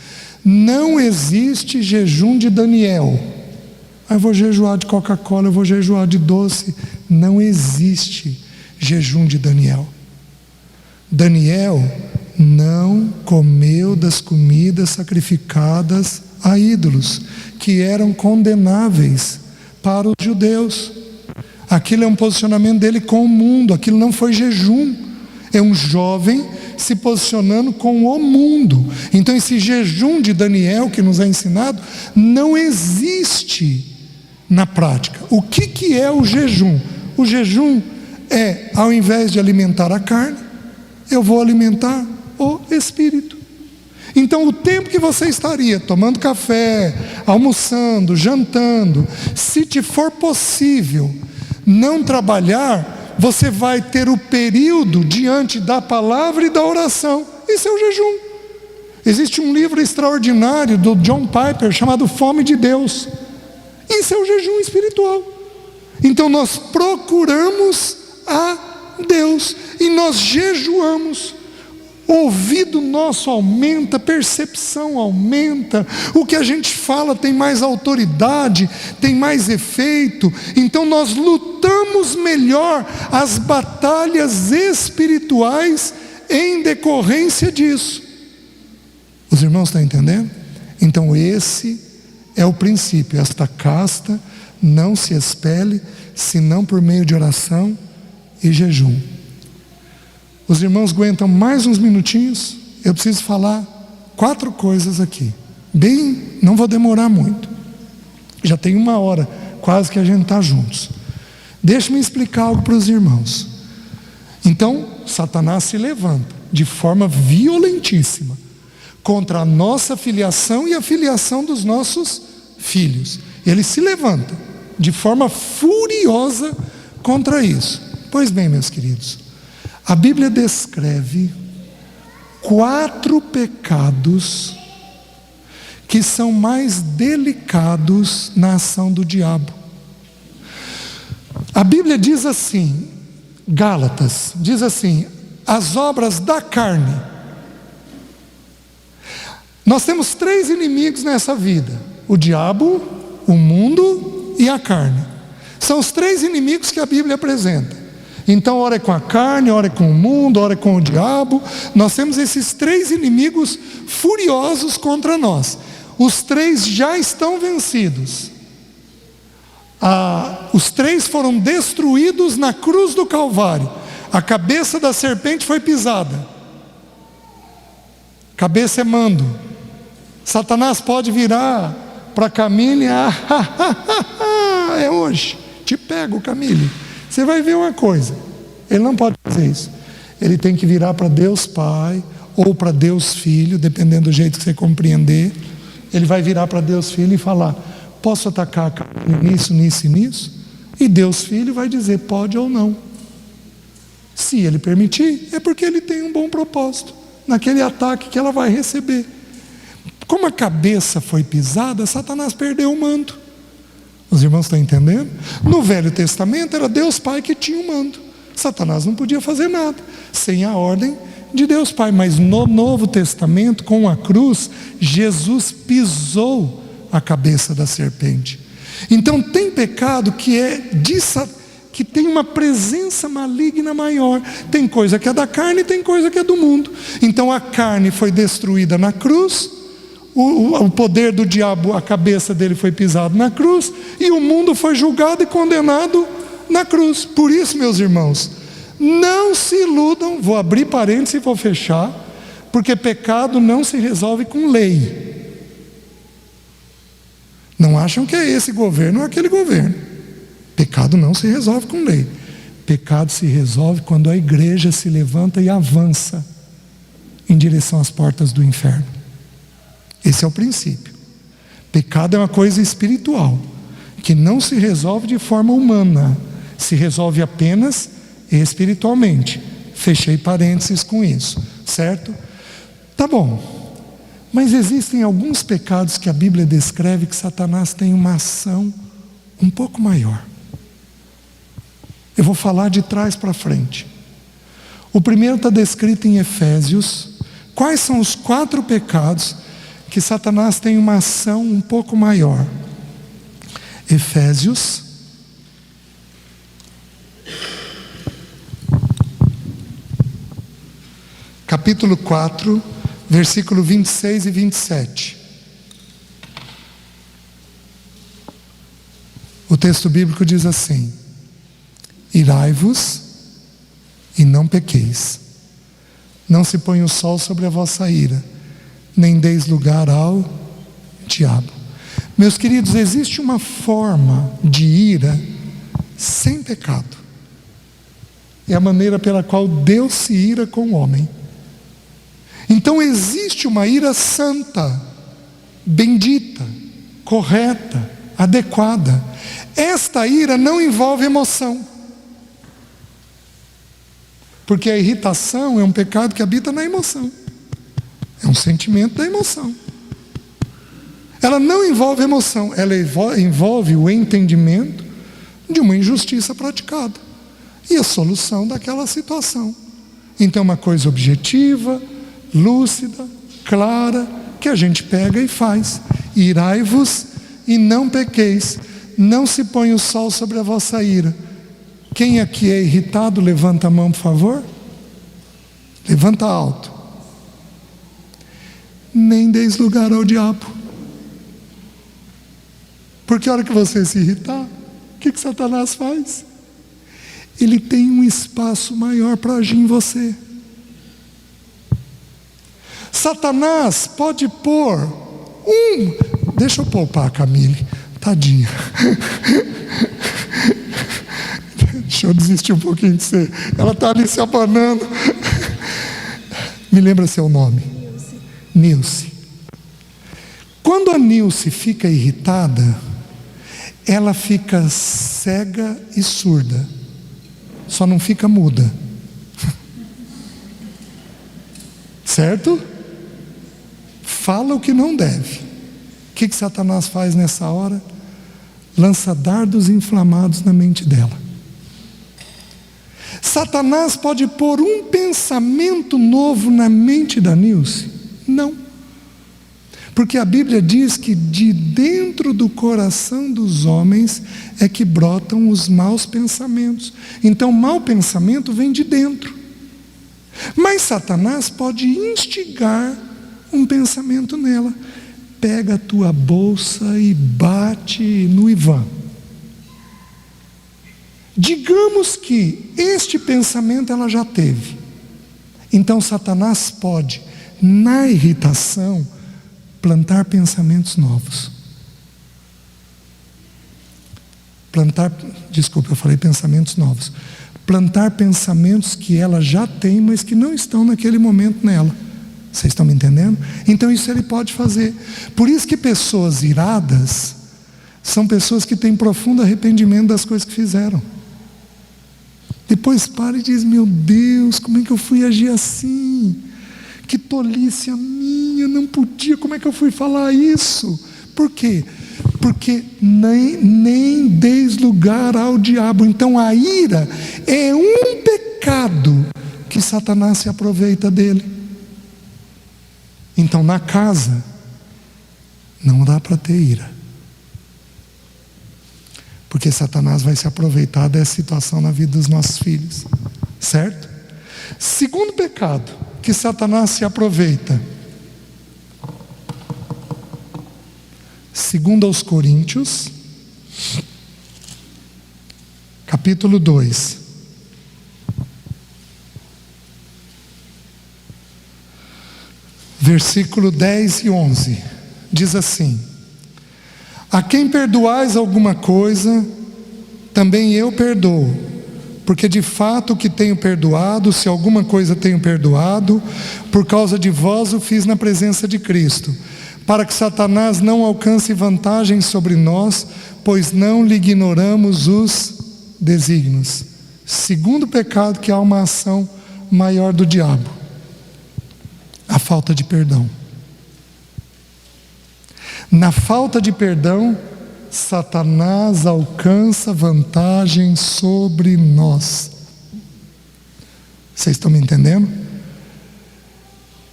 Não existe jejum de Daniel. Eu vou jejuar de Coca-Cola, eu vou jejuar de doce. Não existe jejum de Daniel. Daniel não comeu das comidas sacrificadas a ídolos, que eram condenáveis para os judeus. Aquilo é um posicionamento dele com o mundo, aquilo não foi jejum. É um jovem se posicionando com o mundo. Então esse jejum de Daniel que nos é ensinado não existe na prática. O que é o jejum? O jejum é, ao invés de alimentar a carne, eu vou alimentar o espírito. Então o tempo que você estaria tomando café, almoçando, jantando, se te for possível não trabalhar, você vai ter o período diante da palavra e da oração. Isso é o jejum. Existe um livro extraordinário do John Piper chamado Fome de Deus. Isso é o jejum espiritual. Então nós procuramos a Deus e nós jejuamos. O ouvido nosso aumenta, a percepção aumenta, o que a gente fala tem mais autoridade, tem mais efeito. Então nós lutamos melhor as batalhas espirituais em decorrência disso. Os irmãos estão entendendo? Então esse é o princípio. Esta casta não se expele, senão por meio de oração e jejum. Os irmãos aguentam mais uns minutinhos? Eu preciso falar 4 coisas aqui. Não vou demorar muito. Já tem 1 hora, quase que a gente está juntos. Deixa-me explicar algo para os irmãos. Então, Satanás se levanta de forma violentíssima contra a nossa filiação e a filiação dos nossos filhos. Ele se levanta de forma furiosa contra isso. Pois bem, meus queridos, a Bíblia descreve 4 pecados que são mais delicados na ação do diabo. A Bíblia diz assim, Gálatas, diz assim: as obras da carne. Nós temos 3 inimigos nessa vida: o diabo, o mundo e a carne. São os 3 inimigos que a Bíblia apresenta. Então, ora é com a carne, ora é com o mundo, ora é com o diabo. Nós temos esses 3 inimigos furiosos contra nós. Os 3 já estão vencidos. Os 3 foram destruídos na cruz do Calvário. A cabeça da serpente foi pisada. Cabeça é mando. Satanás pode para Camille, é hoje, te pego, Camille. Você vai ver uma coisa, ele não pode fazer isso. Ele tem que virar para Deus Pai, ou para Deus Filho, dependendo do jeito que você compreender. Ele vai virar para Deus Filho e falar: posso atacar a Camille nisso, nisso e nisso? E Deus Filho vai dizer pode ou não. Se ele permitir, é porque ele tem um bom propósito naquele ataque que ela vai receber. Como a cabeça foi pisada, Satanás perdeu o mando. Os irmãos estão entendendo? No Velho Testamento era Deus Pai que tinha o mando. Satanás não podia fazer nada sem a ordem de Deus Pai. Mas no Novo Testamento, com a cruz, Jesus pisou a cabeça da serpente. Então tem pecado que tem uma presença maligna maior. Tem coisa que é da carne e tem coisa que é do mundo. Então a carne foi destruída na cruz, o poder do diabo, a cabeça dele foi pisado na cruz, e o mundo foi julgado e condenado na cruz. Por isso, meus irmãos, não se iludam, vou abrir parênteses e vou fechar, porque pecado não se resolve com lei. Não acham que é esse governo ou aquele governo. Pecado não se resolve com lei. Pecado se resolve quando a igreja se levanta e avança em direção às portas do inferno. Esse é o princípio. Pecado é uma coisa espiritual, que não se resolve de forma humana, se resolve apenas espiritualmente. Fechei parênteses com isso, certo? Tá bom. Mas existem alguns pecados que a Bíblia descreve que Satanás tem uma ação um pouco maior. Eu vou falar de trás para frente. O primeiro está descrito em Efésios. Quais são os 4 pecados que Satanás tem uma ação um pouco maior? Efésios, capítulo 4, versículo 26 e 27. O texto bíblico diz assim: irai-vos e não pequeis. Não se ponha o sol sobre a vossa ira, nem deis lugar ao diabo. Meus queridos, existe uma forma de ira sem pecado. É a maneira pela qual Deus se ira com o homem. Então existe uma ira santa, bendita, correta, adequada. Esta ira não envolve emoção. Porque a irritação é um pecado que habita na emoção. É um sentimento da emoção. Ela não envolve emoção, ela envolve o entendimento de uma injustiça praticada e a solução daquela situação. Então é uma coisa objetiva, lúcida, clara, que a gente pega e faz. Irai-vos e não pequeis, não se põe o sol sobre a vossa ira. Quem aqui é irritado, levanta a mão, por favor. Levanta alto. Nem deis lugar ao diabo. Porque a hora que você se irritar, o que Satanás faz? Ele tem um espaço maior para agir em você. Satanás pode pôr deixa eu poupar a Camille, tadinha. Deixa eu desistir um pouquinho de você. Ela está ali se abanando. Me lembra seu nome? Nilce. Quando a Nilce fica irritada, ela fica cega e surda. Só não fica muda. Certo? Fala o que não deve. O que Satanás faz nessa hora? Lança dardos inflamados na mente dela. Satanás pode pôr um pensamento novo na mente da Nilce? Não. Porque a Bíblia diz que de dentro do coração dos homens é que brotam os maus pensamentos. Então, mau pensamento vem de dentro. Mas Satanás pode instigar um pensamento nela. Pega a tua bolsa e bate no Ivan. Digamos que este pensamento ela já teve. Então Satanás pode, na irritação, plantar pensamentos novos. Desculpa, eu falei pensamentos novos. Plantar pensamentos que ela já tem, mas que não estão naquele momento nela. Vocês estão me entendendo? Então isso ele pode fazer. Por isso que pessoas iradas são pessoas que têm profundo arrependimento das coisas que fizeram. Depois para e diz: meu Deus, como é que eu fui agir assim? Que tolice a minha, não podia, como é que eu fui falar isso? Por quê? Porque nem deis lugar ao diabo. Então a ira é um pecado que Satanás se aproveita dele. Então na casa não dá para ter ira, porque Satanás vai se aproveitar dessa situação na vida dos nossos filhos, certo? Segundo pecado que Satanás se aproveita, segundo aos Coríntios, capítulo 2, versículo 10 e 11, diz assim: a quem perdoais alguma coisa, também eu perdoo, porque de fato o que tenho perdoado, se alguma coisa tenho perdoado, por causa de vós o fiz na presença de Cristo, para que Satanás não alcance vantagem sobre nós, pois não lhe ignoramos os desígnios. Segundo pecado, que há uma ação maior do diabo: a falta de perdão. Na falta de perdão, Satanás alcança vantagem sobre nós. Vocês estão me entendendo?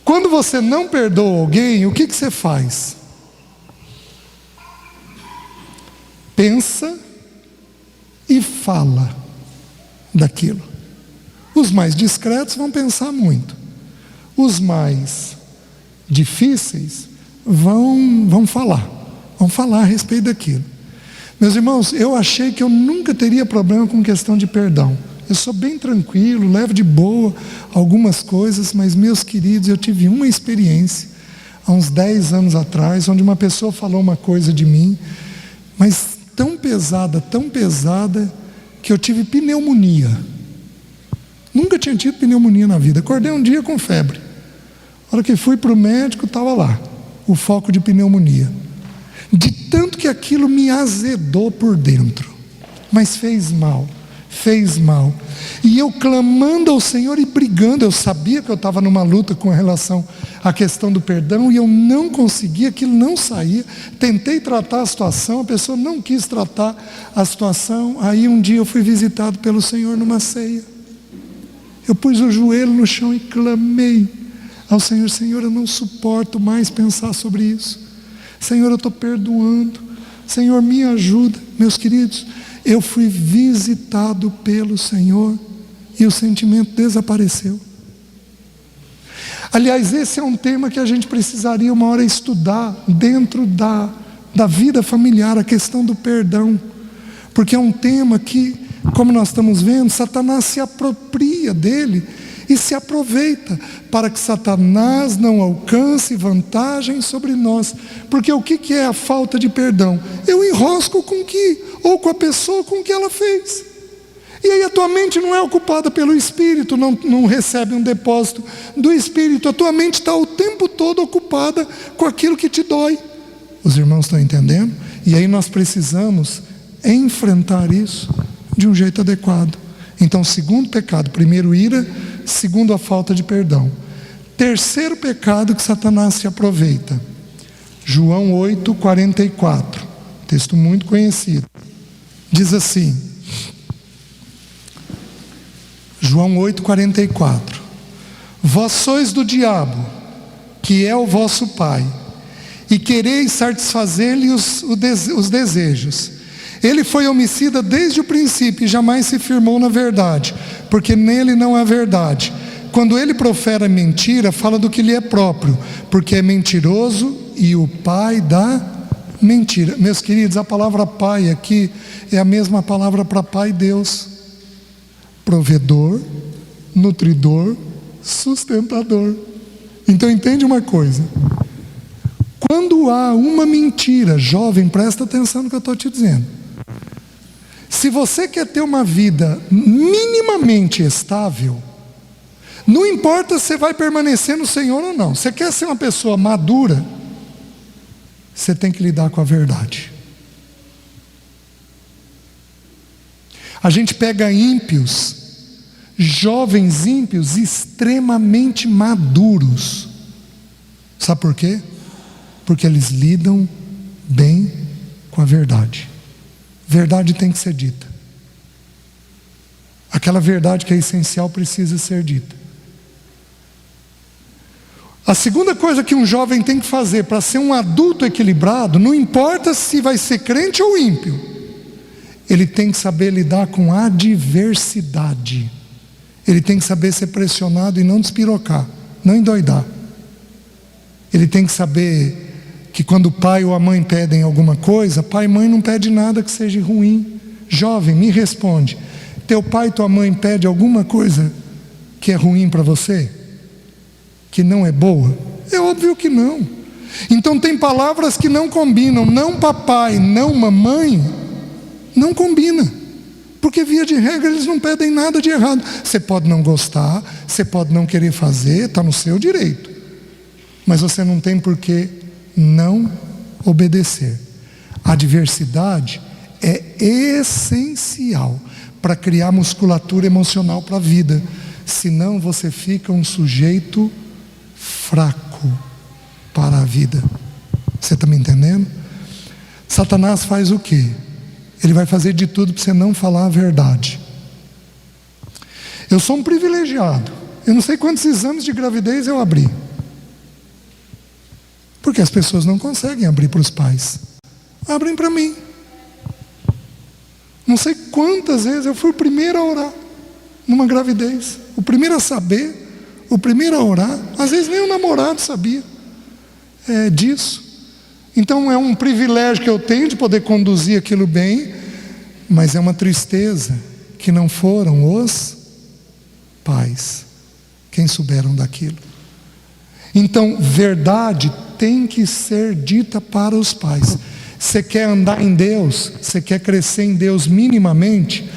Quando você não perdoa alguém, o que você faz? Pensa e fala daquilo. Os mais discretos vão pensar muito. Os mais difíceis vão falar a respeito daquilo. Meus irmãos, eu achei que eu nunca teria problema com questão de perdão. Eu sou bem tranquilo, levo de boa algumas coisas, mas meus queridos, eu tive uma experiência há uns 10 anos atrás, onde uma pessoa falou uma coisa de mim, mas tão pesada, que eu tive pneumonia. Nunca tinha tido pneumonia na vida. Acordei um dia com febre. A hora que fui para o médico, estava lá o foco de pneumonia. De tanto que aquilo me azedou por dentro, mas fez mal. E eu clamando ao Senhor e brigando. Eu sabia que eu estava numa luta com relação à questão do perdão, e eu não conseguia, aquilo não saía. Tentei tratar a situação, a pessoa não quis tratar a situação. Aí um dia eu fui visitado pelo Senhor numa ceia. Eu pus o joelho no chão e clamei ao Senhor: Senhor, eu não suporto mais pensar sobre isso. Senhor, eu estou perdoando. Senhor, me ajuda. Meus queridos, eu fui visitado pelo Senhor e o sentimento desapareceu. Aliás, esse é um tema que a gente precisaria uma hora estudar dentro da vida familiar, a questão do perdão, porque é um tema que, como nós estamos vendo, Satanás se apropria dele e se aproveita para que Satanás não alcance vantagem sobre nós. Porque o que é a falta de perdão? Eu enrosco ou com a pessoa com o que ela fez. E aí a tua mente não é ocupada pelo Espírito, não recebe um depósito do Espírito. A tua mente está o tempo todo ocupada com aquilo que te dói. Os irmãos estão entendendo? E aí nós precisamos enfrentar isso de um jeito adequado. Então, segundo pecado: primeiro, ira. Segundo, a falta de perdão. Terceiro pecado que Satanás se aproveita: João 8:44, texto muito conhecido. Diz assim, João 8:44: vós sois do diabo, que é o vosso pai, e quereis satisfazer-lhe os desejos. Ele foi homicida desde o princípio e jamais se firmou na verdade, porque nele não há verdade. Quando ele profere mentira, fala do que lhe é próprio, porque é mentiroso e o pai da mentira. Meus queridos, a palavra pai aqui é a mesma palavra para Pai Deus: provedor, nutridor, sustentador. Então entende uma coisa: quando há uma mentira, jovem, presta atenção no que eu estou te dizendo. Se você quer ter uma vida minimamente estável, não importa se você vai permanecer no Senhor ou não. Você quer ser uma pessoa madura, você tem que lidar com a verdade. A gente pega ímpios, jovens ímpios extremamente maduros. Sabe por quê? Porque eles lidam bem com a verdade. Verdade tem que ser dita. Aquela verdade que é essencial precisa ser dita. A segunda coisa que um jovem tem que fazer para ser um adulto equilibrado, não importa se vai ser crente ou ímpio, ele tem que saber lidar com a adversidade. Ele tem que saber ser pressionado e não despirocar, não endoidar. Ele tem que saber que quando o pai ou a mãe pedem alguma coisa, pai e mãe não pedem nada que seja ruim. Jovem, me responde, teu pai e tua mãe pedem alguma coisa que é ruim para você? Que não é boa? É óbvio que não. Então tem palavras que não combinam. Não papai, não mamãe, não combina. Porque via de regra eles não pedem nada de errado. Você pode não gostar, você pode não querer fazer, está no seu direito. Mas você não tem por que não obedecer. A diversidade é essencial para criar musculatura emocional para a vida. Senão você fica um sujeito fraco para a vida. Você está me entendendo? Satanás faz o quê? Ele vai fazer de tudo para você não falar a verdade. Eu sou um privilegiado. Eu não sei quantos exames de gravidez eu abri. Porque as pessoas não conseguem abrir para os pais. Abrem para mim. Não sei quantas vezes eu fui o primeiro a orar numa gravidez. O primeiro a saber, o primeiro a orar. Às vezes nem o namorado sabia disso. Então é um privilégio que eu tenho de poder conduzir aquilo bem, mas é uma tristeza que não foram os pais quem souberam daquilo. Então, verdade tem que ser dita para os pais. Você quer andar em Deus, você quer crescer em Deus minimamente,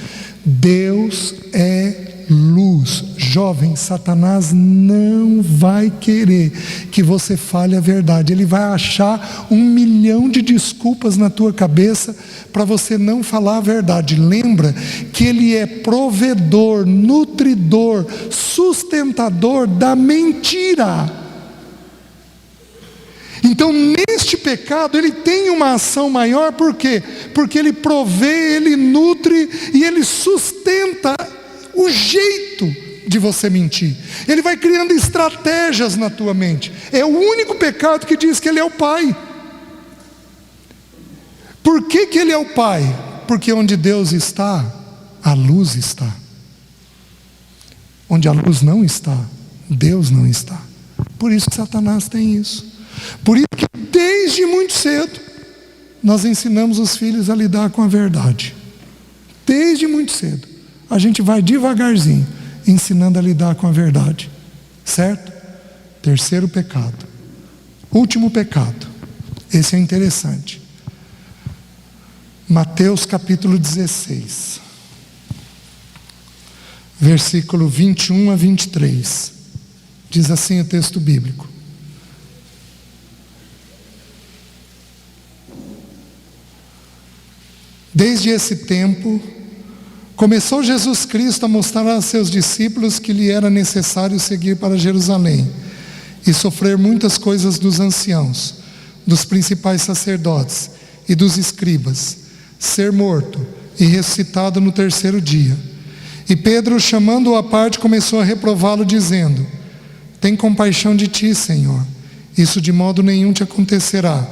Deus é luz. Jovem, Satanás não vai querer que você fale a verdade. Ele vai achar 1 milhão de desculpas na tua cabeça para você não falar a verdade. Lembra que ele é provedor, nutridor, sustentador da mentira. Então neste pecado ele tem uma ação maior. Por quê? Porque ele provê, ele nutre e ele sustenta o jeito de você mentir. Ele vai criando estratégias na tua mente. É o único pecado que diz que ele é o pai. Por que que ele é o pai? Porque onde Deus está, a luz está. Onde a luz não está, Deus não está. Por isso que Satanás tem isso. Por isso que desde muito cedo nós ensinamos os filhos a lidar com a verdade. Desde muito cedo. A gente vai devagarzinho ensinando a lidar com a verdade. Certo? Terceiro pecado. Último pecado. Esse é interessante. Mateus capítulo 16. Versículo 21 a 23. Diz assim o texto bíblico. Desde esse tempo, começou Jesus Cristo a mostrar a seus discípulos que lhe era necessário seguir para Jerusalém e sofrer muitas coisas dos anciãos, dos principais sacerdotes e dos escribas, ser morto e ressuscitado no terceiro dia. E Pedro, chamando-o à parte, começou a reprová-lo, dizendo: tem compaixão de ti, Senhor, isso de modo nenhum te acontecerá.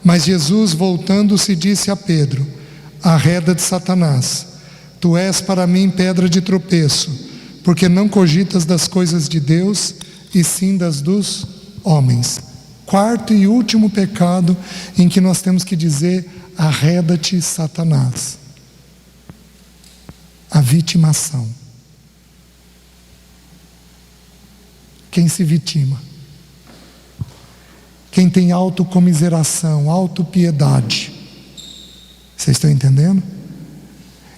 Mas Jesus, voltando-se, disse a Pedro: arreda de Satanás, tu és para mim pedra de tropeço, porque não cogitas das coisas de Deus, e sim das dos homens. Quarto e último pecado em que nós temos que dizer: arreda-te, Satanás. A vitimação. Quem se vitima? Quem tem autocomiseração, autopiedade. Vocês estão entendendo?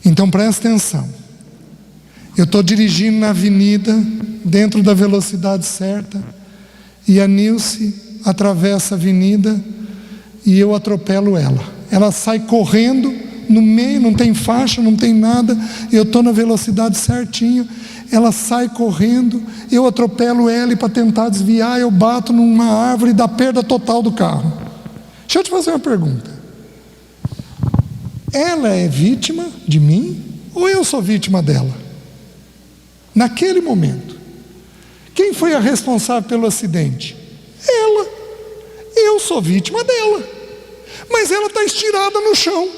Então presta atenção. Eu estou dirigindo na avenida, dentro da velocidade certa, e a Nilce atravessa a avenida e eu atropelo ela. Ela sai correndo no meio, não tem faixa, não tem nada, eu estou na velocidade certinha, ela sai correndo, eu atropelo ela e para tentar desviar eu bato numa árvore e dá perda total do carro. Deixa eu te fazer uma pergunta. Ela é vítima de mim ou eu sou vítima dela? Naquele momento, quem foi a responsável pelo acidente? Ela. Eu sou vítima dela, mas ela está estirada no chão.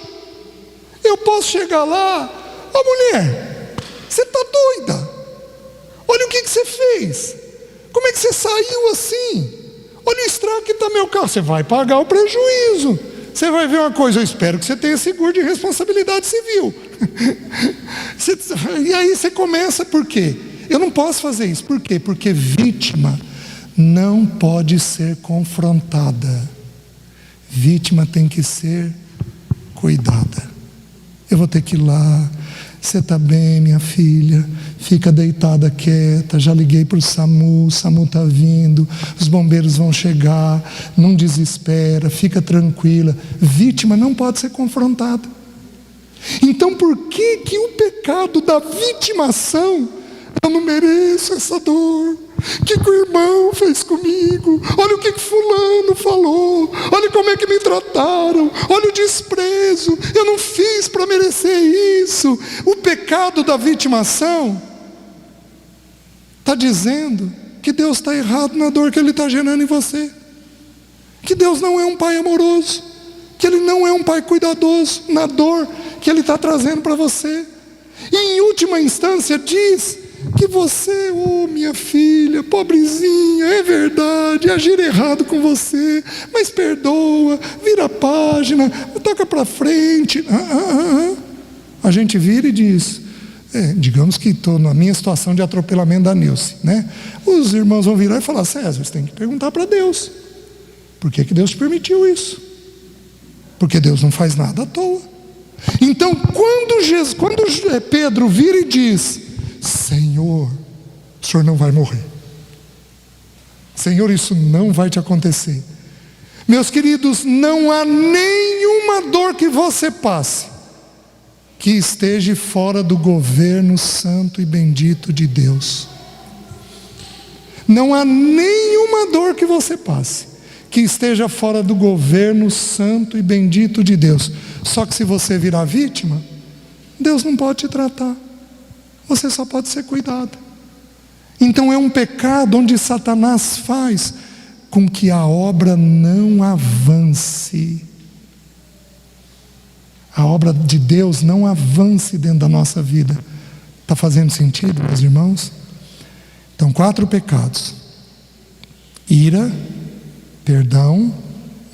Eu posso chegar lá: ó, mulher, você está doida? Olha o que você fez. Como é que você saiu assim? Olha o estrago que está meu carro. Você vai pagar o prejuízo. Você vai ver uma coisa: eu espero que você tenha seguro de responsabilidade civil. E aí você começa, por quê? Eu não posso fazer isso. Por quê? Porque vítima não pode ser confrontada. Vítima tem que ser cuidada. Eu vou ter que ir lá. Você está bem, minha filha? Fica deitada quieta. Já liguei para o SAMU está vindo, os bombeiros vão chegar. Não desespera, fica tranquila. Vítima não pode ser confrontada. Então por que o pecado da vitimação? Eu não mereço essa dor. O que o irmão fez comigo? Olha o que fulano falou. Olha como é que me trataram. Olha o desprezo. Eu não fiz para merecer isso. O pecado da vitimação está dizendo que Deus está errado na dor que Ele está gerando em você. Que Deus não é um pai amoroso. Que Ele não é um pai cuidadoso na dor que Ele está trazendo para você. E em última instância diz que você, minha filha, pobrezinha, é verdade, agir errado com você, mas perdoa, vira a página, toca para frente. A gente vira e diz, digamos que estou na minha situação de atropelamento da Nilce, né? Os irmãos vão virar e falar: César, você tem que perguntar para Deus, por que Deus permitiu isso? Porque Deus não faz nada à toa. Então quando Pedro vira e diz: Senhor, o Senhor não vai morrer. Senhor, isso não vai te acontecer. Meus queridos, não há nenhuma dor que você passe que esteja fora do governo santo e bendito de Deus. Não há nenhuma dor que você passe que esteja fora do governo santo e bendito de Deus. Só que se você virar vítima, Deus não pode te tratar. Você só pode ser cuidado. Então é um pecado onde Satanás faz com que a obra não avance. A obra de Deus não avance dentro da nossa vida. Está fazendo sentido, meus irmãos? Então, 4 pecados: ira, perdão,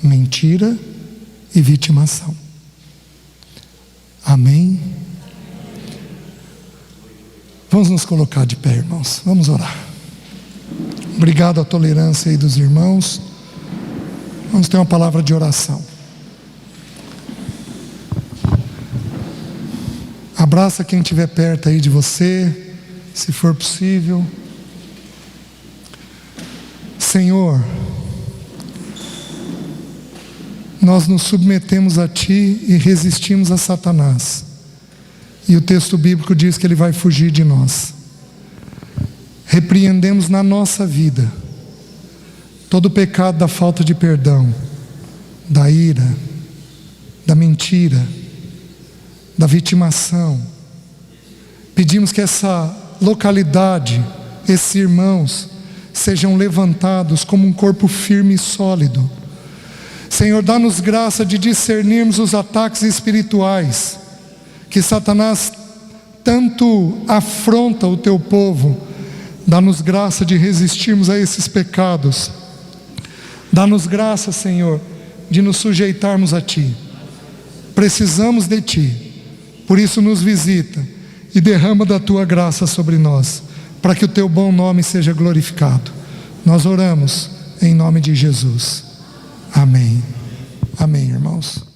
mentira e vitimação. Amém? Vamos nos colocar de pé, irmãos. Vamos orar. Obrigado à tolerância aí dos irmãos. Vamos ter uma palavra de oração. Abraça quem estiver perto aí de você, se for possível. Senhor, nós nos submetemos a Ti e resistimos a Satanás. E o texto bíblico diz que ele vai fugir de nós. Repreendemos na nossa vida todo o pecado da falta de perdão, da ira, da mentira, da vitimação. Pedimos que essa localidade, esses irmãos, sejam levantados como um corpo firme e sólido. Senhor, dá-nos graça de discernirmos os ataques espirituais que Satanás tanto afronta o Teu povo. Dá-nos graça de resistirmos a esses pecados. Dá-nos graça, Senhor, de nos sujeitarmos a Ti. Precisamos de Ti. Por isso nos visita e derrama da Tua graça sobre nós, para que o Teu bom nome seja glorificado. Nós oramos em nome de Jesus. Amém. Amém, irmãos.